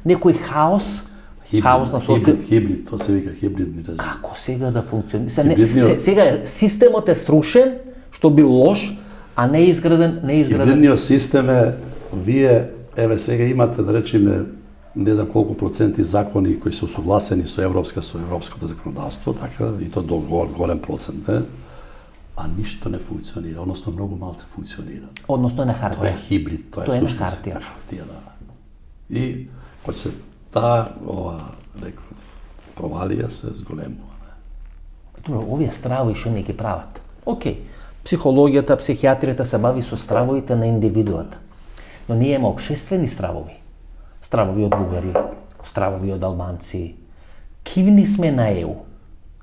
некој хаос. Хаос на хибрид, тоа се вика хибридни режим. Како сега да функционира? Сега системот е срушен, што бил лош, а не изграден. Хибридниот систем е, вие, еве сега имате, да речеме, не знам колку проценти закони кои се согласени со европското законодавство, така, и то до голем процент, а ништо не функционира, односно многу малце функционира. Односно е на хартија. Тоа е хибрид, тоа е суштинска хартија, да. И кој се таа провалија се зголемува. Добро, овие стравови што не ги прават. Океј, психологијата, психијатријата се бави со стравовите на индивидуата. Но ние имаме општествени стравови. Стравови од бугари, стравови од албанци. Кивни сме на ЕУ.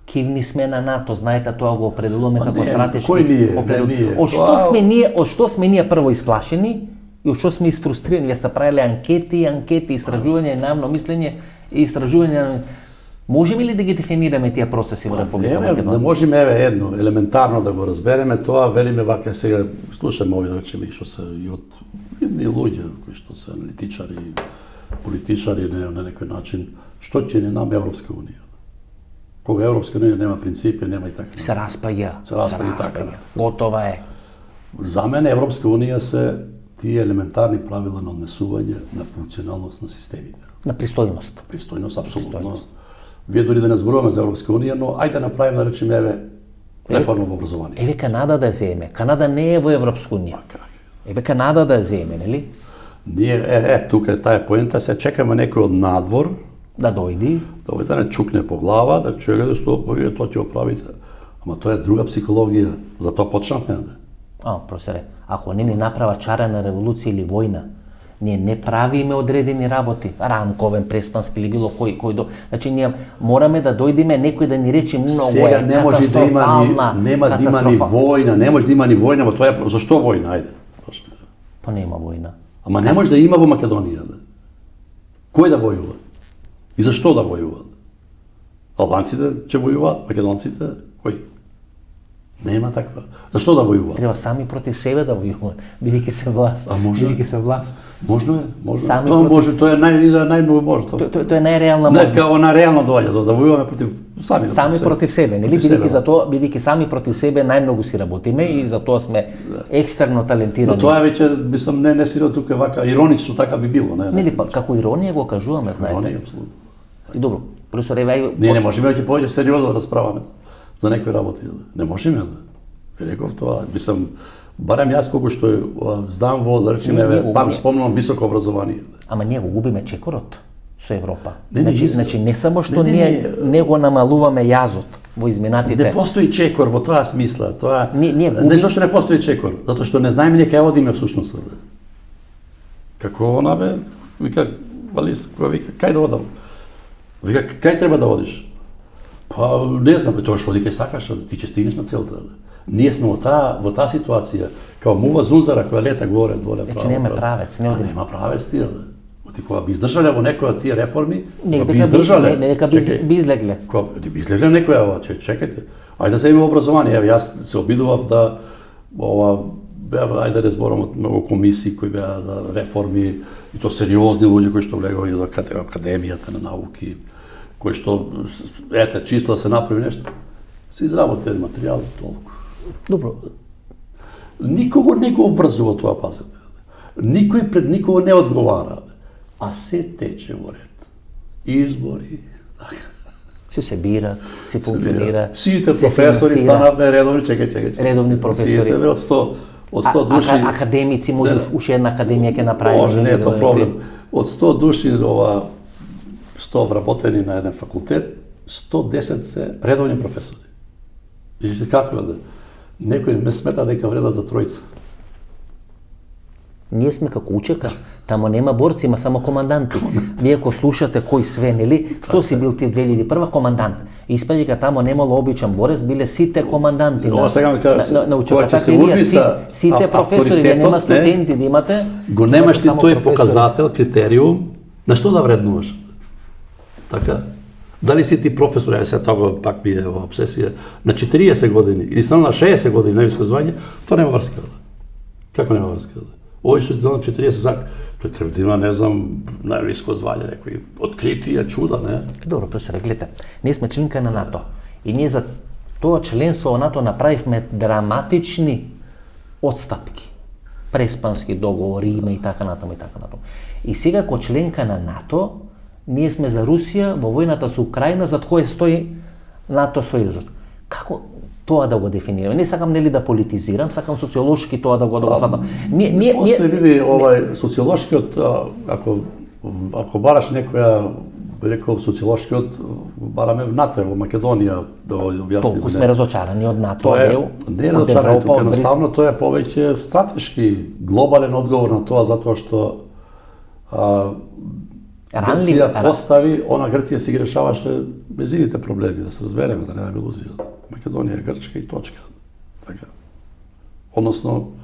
Кивни сме на НАТО, знаете, тоа го определуваме како стратешки. Кој ние? Од што сме ние прво исплашени и од што сме изфрустрирани? Вие сте правиле анкети, истражување, најавно мислење и истражување. Можеме ли да ги дефинираме тие процеси во Република Македонија? Не можеме, еве едно, елементарно да го разбереме тоа, велиме вака сега, слушаме овие речеме што се и од едни луѓе кои што се аналитичари, политичари на некој начин, што ќе не нам Европска унија? Кога Европска унија нема принципи, нема и така. Се распаѓа. Така. Готова е. За мене Европска унија се тие елементарни правила на однесување на функционалност на системите. На пристојност. Пристојност, апсолутно. Вие дори да не зборуваме за Европска унија, но ајде да направиме, да речеме, еве, реформа во образование. Еве Канада да земе. Канада не е во Европска унија. Еве Канада да земе, нели? Ние, тука е таа поента, се чекаме некој од надвор да дојди, да не чукне по глава, да чуе да што вие тоа ќе оправите. Ама тоа е друга психологија, за тоа почнавме да. Професоре, ако не ни направа чарена револуција или војна, ние не правиме одредени работи, рамковен, преспански или било кој до. Значи ние мораме да дојдеме некој да ни рече многу сега не може да има нема да има ни војна, не може да има ни војна, во тоа е зашто војна, ајде. Па нема војна. Ама не може да има во Македонија, да. Кој да војува? И зашто да војуваат? Албанците ќе војуваат, македонците, кој? Нема таква. Зашто да војуваат? Треба сами против себе да војуваат, бидејќи се власт. Бидејќи се власт. Можно е. Тоа може, тоа е најмногу може. Тоа е најреална можност. Не, као на реално доаѓа да војуваме против сами против себе, нели? Бидејќи сами против себе најмногу си работиме и за тоа сме екстерно талентирани. Но тоа веќе мислам не сиро тука вака иронично така би било, не. Нели па како иронија го кажуваме, знаете. Иронија апсолутно. И добро, професор Евај, не можеме ќе повеќе сериозно да расправаме за некои работи. Не можеме да. Ви реков тоа, мислам, барем јас колку што знам во, да речеме, спомнувам високо образование. Ама ние го губиме чекорот со Европа. Значи не само што ние не го намалуваме јазот во изминатите. Не постои чекор во тоа смисла, тоа. Не зашто не постои чекор, затоа што не знаеме ние кај одиме всушност. Како она бе, вика Валис, кој вика кај да одам? Вика кај треба да одиш? Па не знам, тоа што оди кај сакаш, ти ќе стигнеш на целта. Ние сме во таа ситуација, као мува зунзара која лета горе, доле, право. Значи нема правец, не одиме. Нема правец тие, да. Ти кога би издржале во некоја од тие реформи, би издржале. Дека би излегле. Кога би излегле некоја, чекајте. Ајде да се има образование, еве јас се обидував да ајде да зборам од многу комисии кои беа да реформи, и то сериозни луѓе кои што влегови до академијата на науки, кои што чисто да се направи нешто. Се изработи еден материјал толку. Добро. Никого не го обврзува тоа, пазете. Никој пред никого не одговара. А се тече во ред. Избори. Се бира, се функционира. Сите професори станавме редовни, чекај. Редовни професори. Сите од 100 души. Академици, може уште една академија ќе направи. Може, не е тоа проблем. Од 100 души, 100 вработени на еден факултет, 110 се редовни професори. Вижте како да некој ме смета дека вредат за тројца. Ние сме како учека, тамо нема борци, има само команданти. Вие ако слушате кој све, нели, кто си бил ти 2001 командант? Испаѓа дека тамо немало обичен борец, биле сите команданти на учеката. Сите професори, да нема студенти да имате. Го немаш ти тој показател, критериум, на што да вреднуваш? Така? Дали си ти професор, сега тоа пак ми е обсесија, на 40 години или само на 60 години највисоко звање, тоа нема врска. Како нема врска? Овој што на 40 зак, тој треба да има, не знам, највисоко звање, некои откритија, чуда, не? Добро, професоре, гледате, ние сме членка на НАТО и ние за тоа членство во НАТО направивме драматични отстапки. Преспански договори има и така натаму и така натаму. И сега ко членка на НАТО, ние сме за Русија во војната со Украина, зад кој стои НАТО сојузот. Како тоа да го дефинираме? Не сакам нели да политизирам, сакам социолошки тоа да го сватам. После види социолошкиот, ако бараш некоја, би рекол социолошкиот, бараме внатре во Македонија да објасниме. Толку сме разочарани од НАТО, не е разочарани, тука едноставно тоа е повеќе стратешки, глобален одговор на тоа, затоа што Грција постави, Грција си ги решаваше незините проблеми, да се разбереме, да нема илузија. Македонија е Грчка и точка. Така. Односно,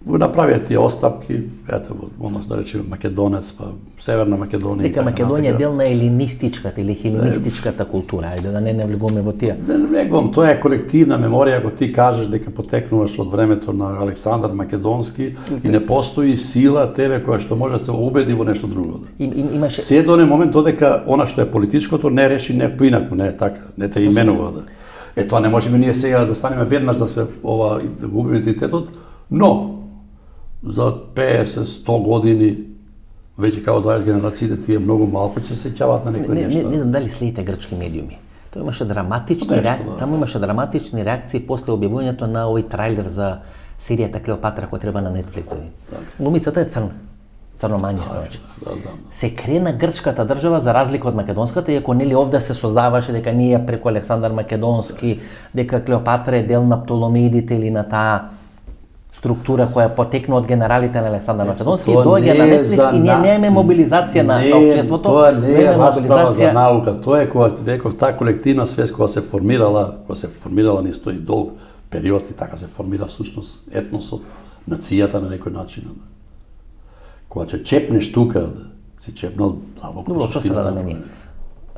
направија тие остапки, ето, односно да речеме Македонец, па Северна Македонија. Дека Македонија е дел на елинистичката или хеленистичката култура, ајде да не навлегуваме во тие. Не навлегувам, тоа е колективна меморија, ако ти кажеш дека потекнуваш од времето на Александар Македонски и не постои сила тебе која што може да се убеди во нешто друго. Имаше се до момент додека она што е политичкото не реши некој инаку, не е така, не те именува да. Тоа не можеме ние сега да станеме веднаш да се да го убиме идентитетот, но за 50-100 години, веќе како доаѓаат генерациите, тие многу малку ќе се сеќаваат на некои нешта. Не знам дали следите грчки медиуми. Тоа имаше драматични таму имаше драматични реакции после објавувањето на овој трајлер за серијата Клеопатра која треба на Netflix. Глумицата е црна. Црномање значи. Се крена грчката држава за разлика од македонската, иако нели овде се создаваше дека ние преку Александар Македонски, дека Клеопатра е дел на Птоломеидите или на таа структура која потекна од генералите на Александар Македонски, доаѓа на Netflix и ние немаме мобилизација на општеството. Тоа не е расправа за наука, тоа е кога веков таа колективна свест кога се формирала низ тој долг период и така се формира всушност етносот, нацијата на некој начин. Кога ќе чепнеш тука, си чепнал длабоко во суштината на проблемите.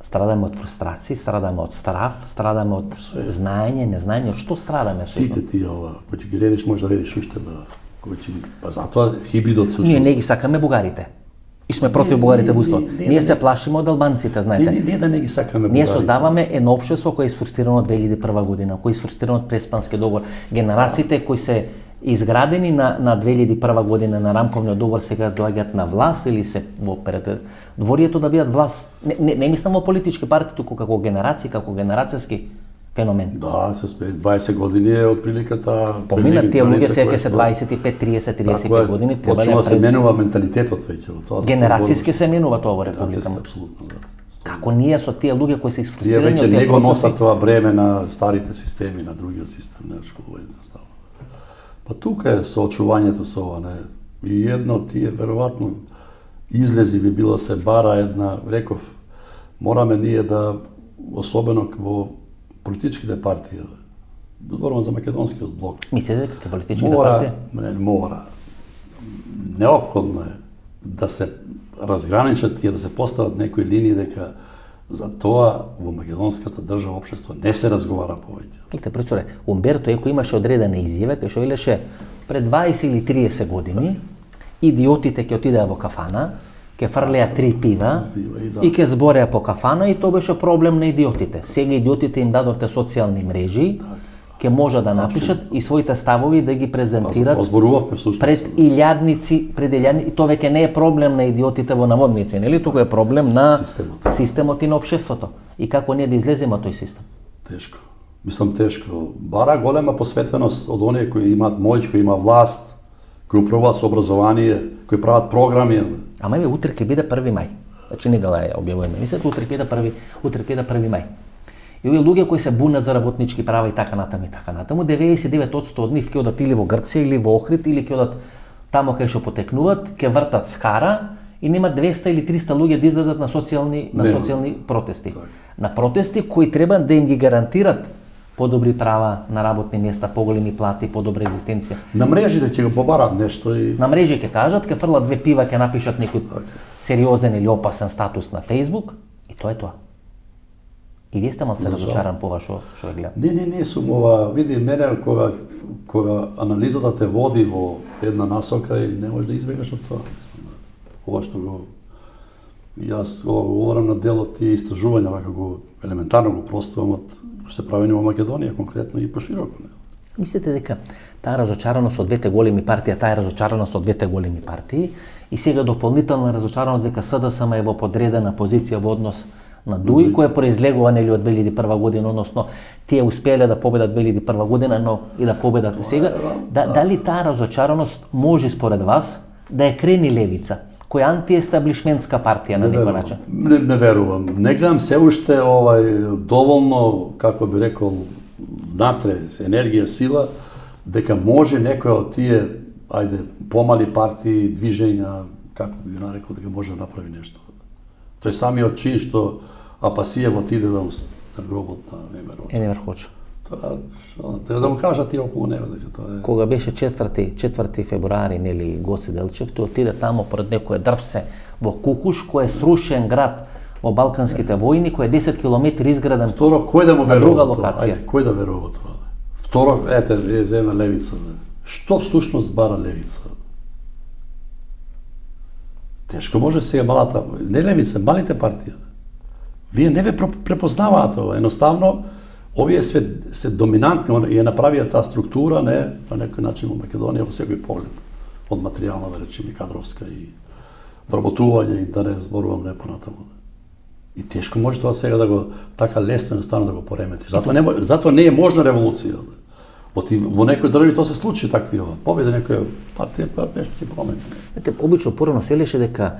Страдаме од фрустрација, страдаме од страв, страдаме од знаење, незнаење, од што страдаме? Сите тие кои ги редиш, може да редиш уште па затоа хибридот всушност. Ние не ги сакаме бугарите. И сме против бугарите во уставот. Ние се плашиме од албанците, знаете. Не да не ги сакаме бугарите. Ние создаваме едно општество кое е сфрустирано од 2001 година, кое е сфрустирано од Преспански договор. Генерациите кои се изградени на 2001 година на рамковниот договор сега доаѓаат на власт или се во дворието да бидат власт. Не мислам во политички партии, туку како генерации, како генерацијски феномен. Да, се 20 години е од приликата. Поминат тие луѓе сега се 25, 30, 35 години. Почнува да се менува менталитетот веќе во тоа. Генерацијски се менува тоа во република. Апсолутно, да. Како ние со тие луѓе кои се изфрустрирани од тие процеси. Тие веќе не го носат тоа бреме на старите системи, на другиот систем, на школувањето става. Па тука е соочувањето со ова, не. И едно од тие веројатно излези би било се бара една, реков, мораме ние да особено во политичките партии, зборувам за македонскиот блок. Мислите дека политичките партии? Мора. Неопходно е да се разграничат и да се постават некои линии дека за тоа во македонската држава општество не се разговара повеќе. Гледате, професоре, Умберто Еко имаше одредена изјава кај што велеше пред 20 или 30 години идиотите ќе отидеа во кафана, ќе фрлеа 3 пива и ќе збореа по кафана и тоа беше проблем на идиотите. Сега идиотите им дадовте социјални мрежи, ќе може да напишат и своите ставови да ги презентират пред илјадници, и тоа веќе не е проблем на идиотите во наводници, нели? Туку е проблем на системот и на општеството. И како ние да излеземе од тој систем? Тешко. Мислам тешко. Бара голема посветеност од оние кои имаат моќ, кои има власт, кои управуваат со образование, кои прават програми. Ама еве утре ќе биде 1 мај. Значи недела ја објавуваме. Мислете утре ќе биде 1 мај. И овие луѓе кои се бунат за работнички права и така натаму, 99% од нив ќе одат или во Грција, или во Охрид, или ќе одат тамо кај што потекнуваат, ќе вртат скара и нема 200 или 300 луѓе да излезат на социјални протести. На протести кои треба да им ги гарантират подобри права на работни места, поголеми плати, подобра екзистенција. На мрежите ќе го побарат нешто и... На мрежи ќе кажат, ќе фрлат 2 пива, ќе напишат некој сериозен или опасен статус на Facebook и тоа е тоа. И вие сте малце разочаран по ова што ја гледам. Не сум ова, види мене кога анализата те води во една насока и не можеш да избегнеш од тоа, мислам. Ова што го јас говорам на делот и истражувања, вака го елементарно го простувам од се правени во Македонија конкретно и пошироко. Мислите дека таа разочараност од двете големи партии, таа е разочараност од двете големи партии и сега дополнителна разочараност дека СДСМ е во подредена позиција во однос на ДУИ, која произлегува нели од 2001 година, односно тие успеале да победат 2001 година, но и да победат сега. Дали таа разочараност може според вас да е крени левица, која антиестаблишментска партија на некој начин? Не верувам. Не гледам се уште доволно, како би рекол, внатре енергија, сила, дека може некоја од тие, помали партии, движења, како би ги нарекол, дека може да направи нешто. Тој самиот чин што Апасиев отиде на гробот на Енивер Ходжа. Тоа да му кажа тие околу него дека тоа е. Кога беше 4 февруари, нели Гоце Делчев, тој отиде тамо пред некој дрвце во Кукуш, кој е срушен град во Балканските војни, кој е 10 километри изграден. Второ, кој да му на верува друга локација? Кој да верува тоа? Второ, ете, зема левица. Што всушност бара левица? Тешко може сега малата, не левица, малите партии. Вие не ве препознаваат ова. Едноставно, овие се доминантни и ја направија таа структура на некој начин во Македонија во секој поглед. Од материјална, да речеме, кадровска и вработување и да не зборувам не понатаму. И тешко може тоа сега да го така лесно едноставно да го поремети. Затоа не е можна револуција. Во некои држави тоа се случи такви ова. Победе некоја партија, па нешто ќе промени. Обично порано се леше дека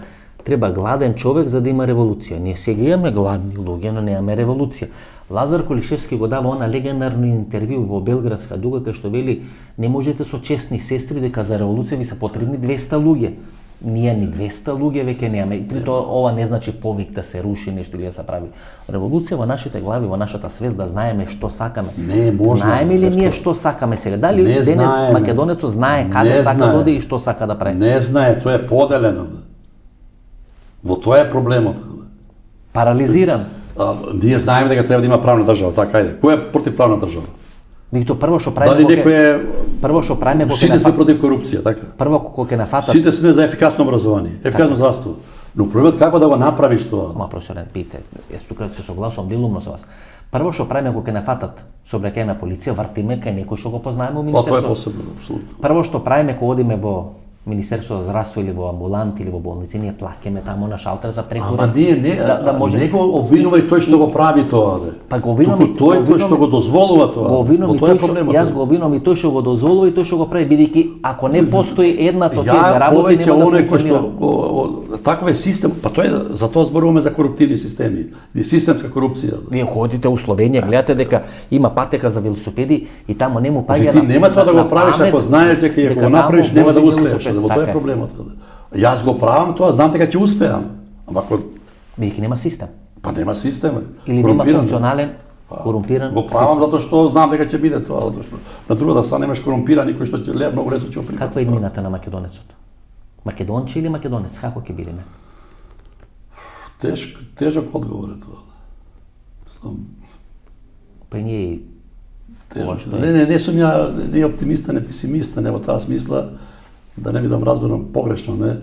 треба гладен човек за да има револуција. Ние сега имаме гладни луѓе, но немаме револуција. Лазар Колишевски го дава она легендарно интервју во Белградска дуга кај што вели не можете со честни сестри дека за револуција ви се потребни 200 луѓе. Ние ни 200 луѓе веќе немаме. При тоа ова не значи повик да се руши нешто или да се прави. Револуција во нашите глави, во нашата свест да знаеме што сакаме. Не е можно. Знаеме ли ние што сакаме сега? Дали не денес знаеме. македонецот знае каде сака да оди и што сака да прави? Не знае, тоа е поделено. Во тоа е проблемот. Парализиран. Ние знаеме дека треба да има правна држава, така ајде. Кој е против правна држава? Викто прво што Дали правиме некој е... прво што правиме кога Сите сме против корупција, така? прво кога ќе нафатат. Сите сме за ефикасно образование, ефикасно здравство. Но проблемот како да го направиш тоа? Ма професоре, пите, јас тука се согласувам делумно со вас. Прво што правиме кога ќе нафатат сообраќајна полиција, вртиме кај некој што го познаваме во Тоа е министерството. посебно, апсолутно. Прво што правиме кога одиме во Министерство за здравство или во амбулант или во болници, ние плаќаме таму на шалтер за прекурен. Ама ние да може. не го обвинувај тој што го прави тоа, де. Па го обвинувам и тој што го дозволува тоа. Го обвинувам и Тоа е тој што проблемот. јас го обвинувам и тој што го дозволува и тој што го прави, бидејќи ако не постои едната од тие Ја работи повеќе нема да оној кој што функционира. таков е систем, па тоа е за тоа зборуваме за коруптивни системи и системска корупција. Вие ходите у Словенија, гледате дека има патека за велосипеди и таму нему паѓа. Ти нема тоа да го правиш ако знаеш дека ако го направиш нема да го успееш. Во тоа е проблемот. Јас го правам тоа, знам дека ќе успеам. Ама ако бидејќи нема систем. па нема систем. Или нема функционален, корумпиран. Го правам затоа што знам дека ќе биде тоа, затоа што на другата страна немаш корумпиран никој што ќе ле многу лесно ќе го прифати. Каква е иднината на македонецот? Македонче или македонец? Како ќе бидеме? Тежок одговор е тоа. Знам. Па и ние Не сум ја не оптимиста, не песимиста, не во таа смисла, да не бидам разберан погрешно, не,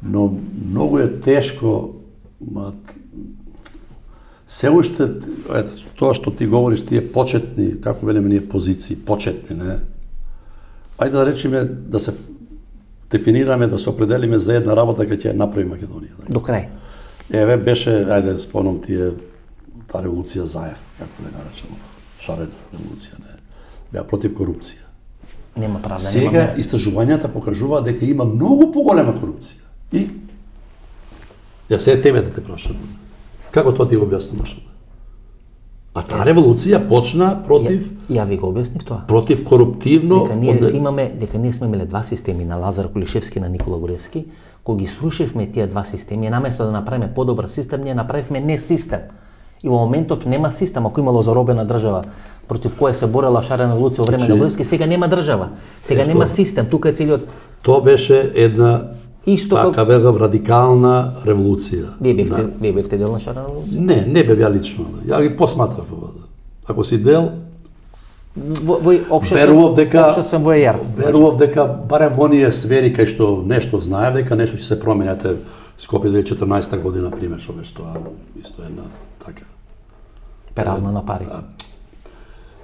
но многу е тешко, се уште, ето, тоа што ти говориш, тие почетни, како велиме ние позиции, почетни, не, ајде да речеме, да се дефинираме, да се определиме за една работа која ќе ја направи Македонија. до крај. Еве беше, ајде спомнам тие, таа револуција Заев, како да ја наречемо, шарена револуција, не, беа против корупција. Нема правда, Сега нема. истражувањата покажуваат дека има многу поголема корупција. И ја се тебе да те прашам. Како тоа ти го објаснуваш? А таа револуција почна против Ја ви го објаснив тоа. против коруптивно Дека ние сме имале два системи на Лазар Кулишевски и на Никола Груевски, кога ги срушивме тие два системи, наместо да направиме подобар систем, ние направивме не систем. И во моментов нема систем, ако имало заробена држава против која се борела шарена револуција во време на Груевски, сега нема држава. Сега нема систем, тука е целиот. Тоа беше една така радикална револуција. Вие бевте дел на шарена револуција? Не бев ја лично. Ја ги посматрав ова. Ако си дел, верував дека барем во оние сфери кај што нешто знаев, дека нешто ќе се промени. Скопје 2014 година, пример, што беше тоа исто една така перална на пари.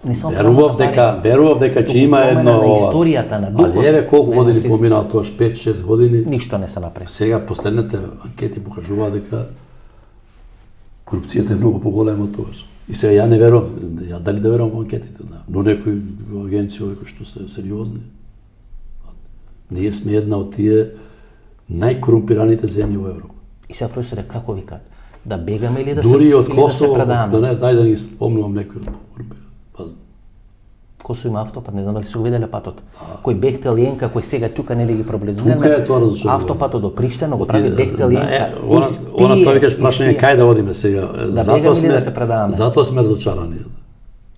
Верував дека ќе има едно на историјата на духот. Ali еве колку години поминаа тоа, 5-6 години. Ништо не се направи. Сега последните анкети покажуваат дека корупцијата е многу поголема од тоа. И сега ја не верувам, дали да верувам во анкетите, но некои агенции кои што се сериозни. Ние сме една од тие најкорумпираните земји во Европа. И сега професоре, како викаат? Да бегаме или да дури од Косово, да се предаваме? Дај да ги спомнувам некои од покорумпирани. Косово има автопат, не знам дали се го виделе патот. Кој Бехтел и Енка, кој сега тука нели ги проблемираме. Тука е тоа разочарување. Автопатот до Приштина го прави Бехтел и Енка. Она тоа викаш прашање кај да одиме сега. Да бегаме или да се предаваме? Затоа сме разочарани.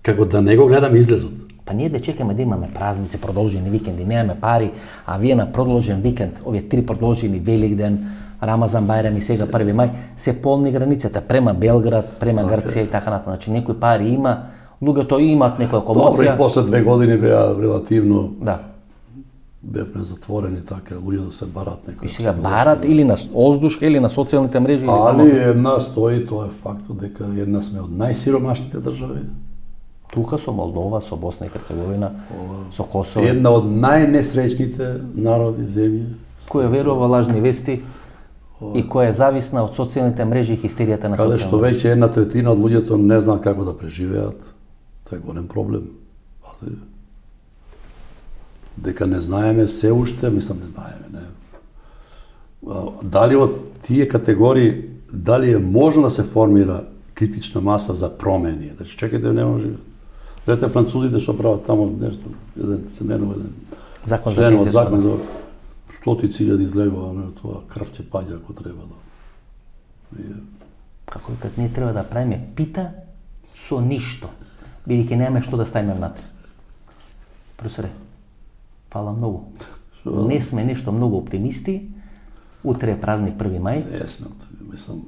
Како да не го гледаме излезот. Па ние да чекаме да имаме празници, продолжени викенди, немаме пари, а вие на продолжен викенд, овие 3 продолжени Великден, Рамазан, Бајрам и сега 1 мај, се полни границата према Белград, према Грција и така натаму. Значи некои пари има, луѓето имаат некоја комоција. Добро, и после 2 години беа релативно бевме затворени така, луѓето се барат некои. И сега барат или на оздушка или на социјалните мрежи. Али една стои, тоа е фактот дека една сме од најсиромашните држави. Тука со Молдова, со Босна и Херцеговина, со Косово. Една од најнесреќните народи, земји. Која верува во лажни вести и која е зависна од социјалните мрежи и хистеријата на социјалните мрежи. Каде што веќе 1/3 од луѓето не знаат како да преживеат. Тоа е голем проблем. Дека не знаеме се уште, мислам не знаеме, не. Дали од тие категории, дали е можно да се формира критична маса за промени? Значи, чекајте, не може. Гледате французите што прават тамо нешто, еден се менува еден закон за пензија, закон за 100.000 излегува, не тоа крв ќе паѓа ако треба да. Како викат, ние треба да правиме пита со ништо, бидејќи немаме што да ставиме внатре. Професоре, фала многу. Не сме нешто многу оптимисти. Утре е празник 1 мај. Не сме, мислам,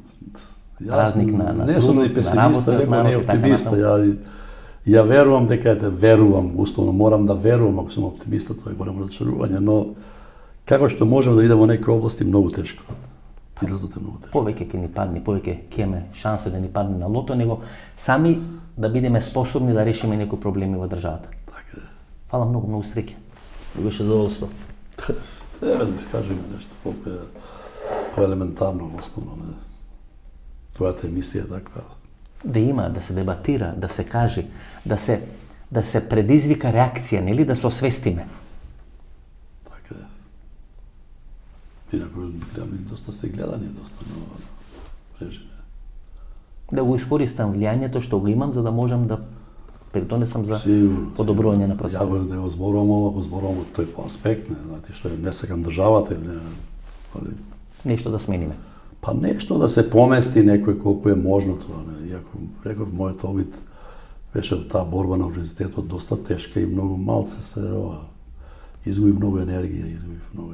празник на не сум ни песимиста, некој не е оптимиста. Ја верувам дека верувам, условно морам да верувам, ако сум оптимиста, тоа е голямо разочарување, но како што можеме да видиме во некои области многу тешко. Излезот е многу тешко. Повеќе ќе ни падне, повеќе ќе имаме шанса да ни падне на лото, него сами да бидеме способни да решиме некои проблеми во државата. Така е. Фала многу, многу среќа. Беше задоволство. Еве да искажеме нешто, колку е поелементарно основно, не. Твојата емисија е таква. Да има, да се дебатира, да се каже, да се предизвика реакција, нели, да се освестиме. Така е. Инаку доста се гледани, доста много мрежи. Да го искористам влијањето што го имам, за да можам да придонесам за подобрување на процесот. Ја го зборувам тој по аспект, не, знаете, што не сакам државата или не, али нешто да смениме. Па нешто да се помести некој колку е можно тоа, не. Иако реков мојот обид беше таа борба на универзитетот доста тешка и многу малце се изгуби многу енергија, изгуби многу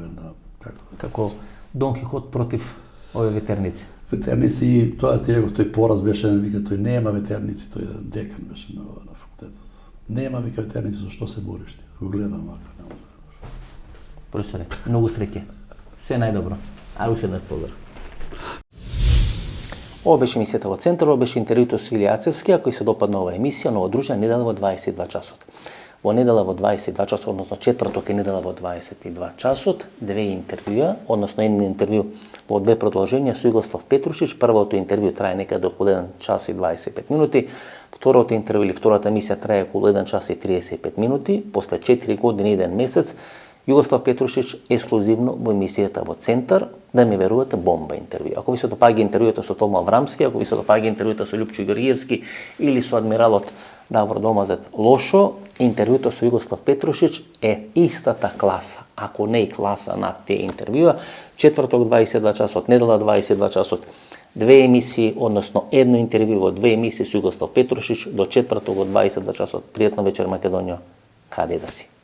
како Дон Кихот против овие ветерници. Ветерници, тоа ти реков, тој пораз беше, вика, тој нема ветерници, тој декан беше на факултетот. Нема, вика, ветерници, за што се бориш ти? Го гледам, вака, не може да верувам. Професоре, многу среќа. Се најдобро. А уште еднаш поздрав. Ова беше емисијата во Центар, ова беше интервјуто со Илија Ацевски. Ако се допадна оваа емисија, нова дружина недела во 22 часот. Во недела во 22 часот, односно четврток е недела во 22 часот, 2 интервјуа, односно еден интервју во 2 продолженја со Југослав Петрушич. Првото интервју трае некаде околу 1 час и 25 минути. Второто интервју или втората емисија трае околу 1 час и 35 минути. После 4 години и 1 месец Југослав Петрушич ексклузивно во емисијата во Центар, да ми верувате, бомба интервју. Ако ви се допаѓа интервјуата со Тома Аврамски, ако ви се допаѓа интервјуата со Љупчо Георгиевски или со адмиралот Давор Домазет, лошо, интервјуата со Југослав Петрушич е истата класа, ако не и класа над тие интервјуа. Четврток 22 часот, недела 22 часот, две емисии, односно едно интервју во две емисии со Југослав Петрушич до четврток од 22 часот. Пријатно вечер, Македонија, каде да си?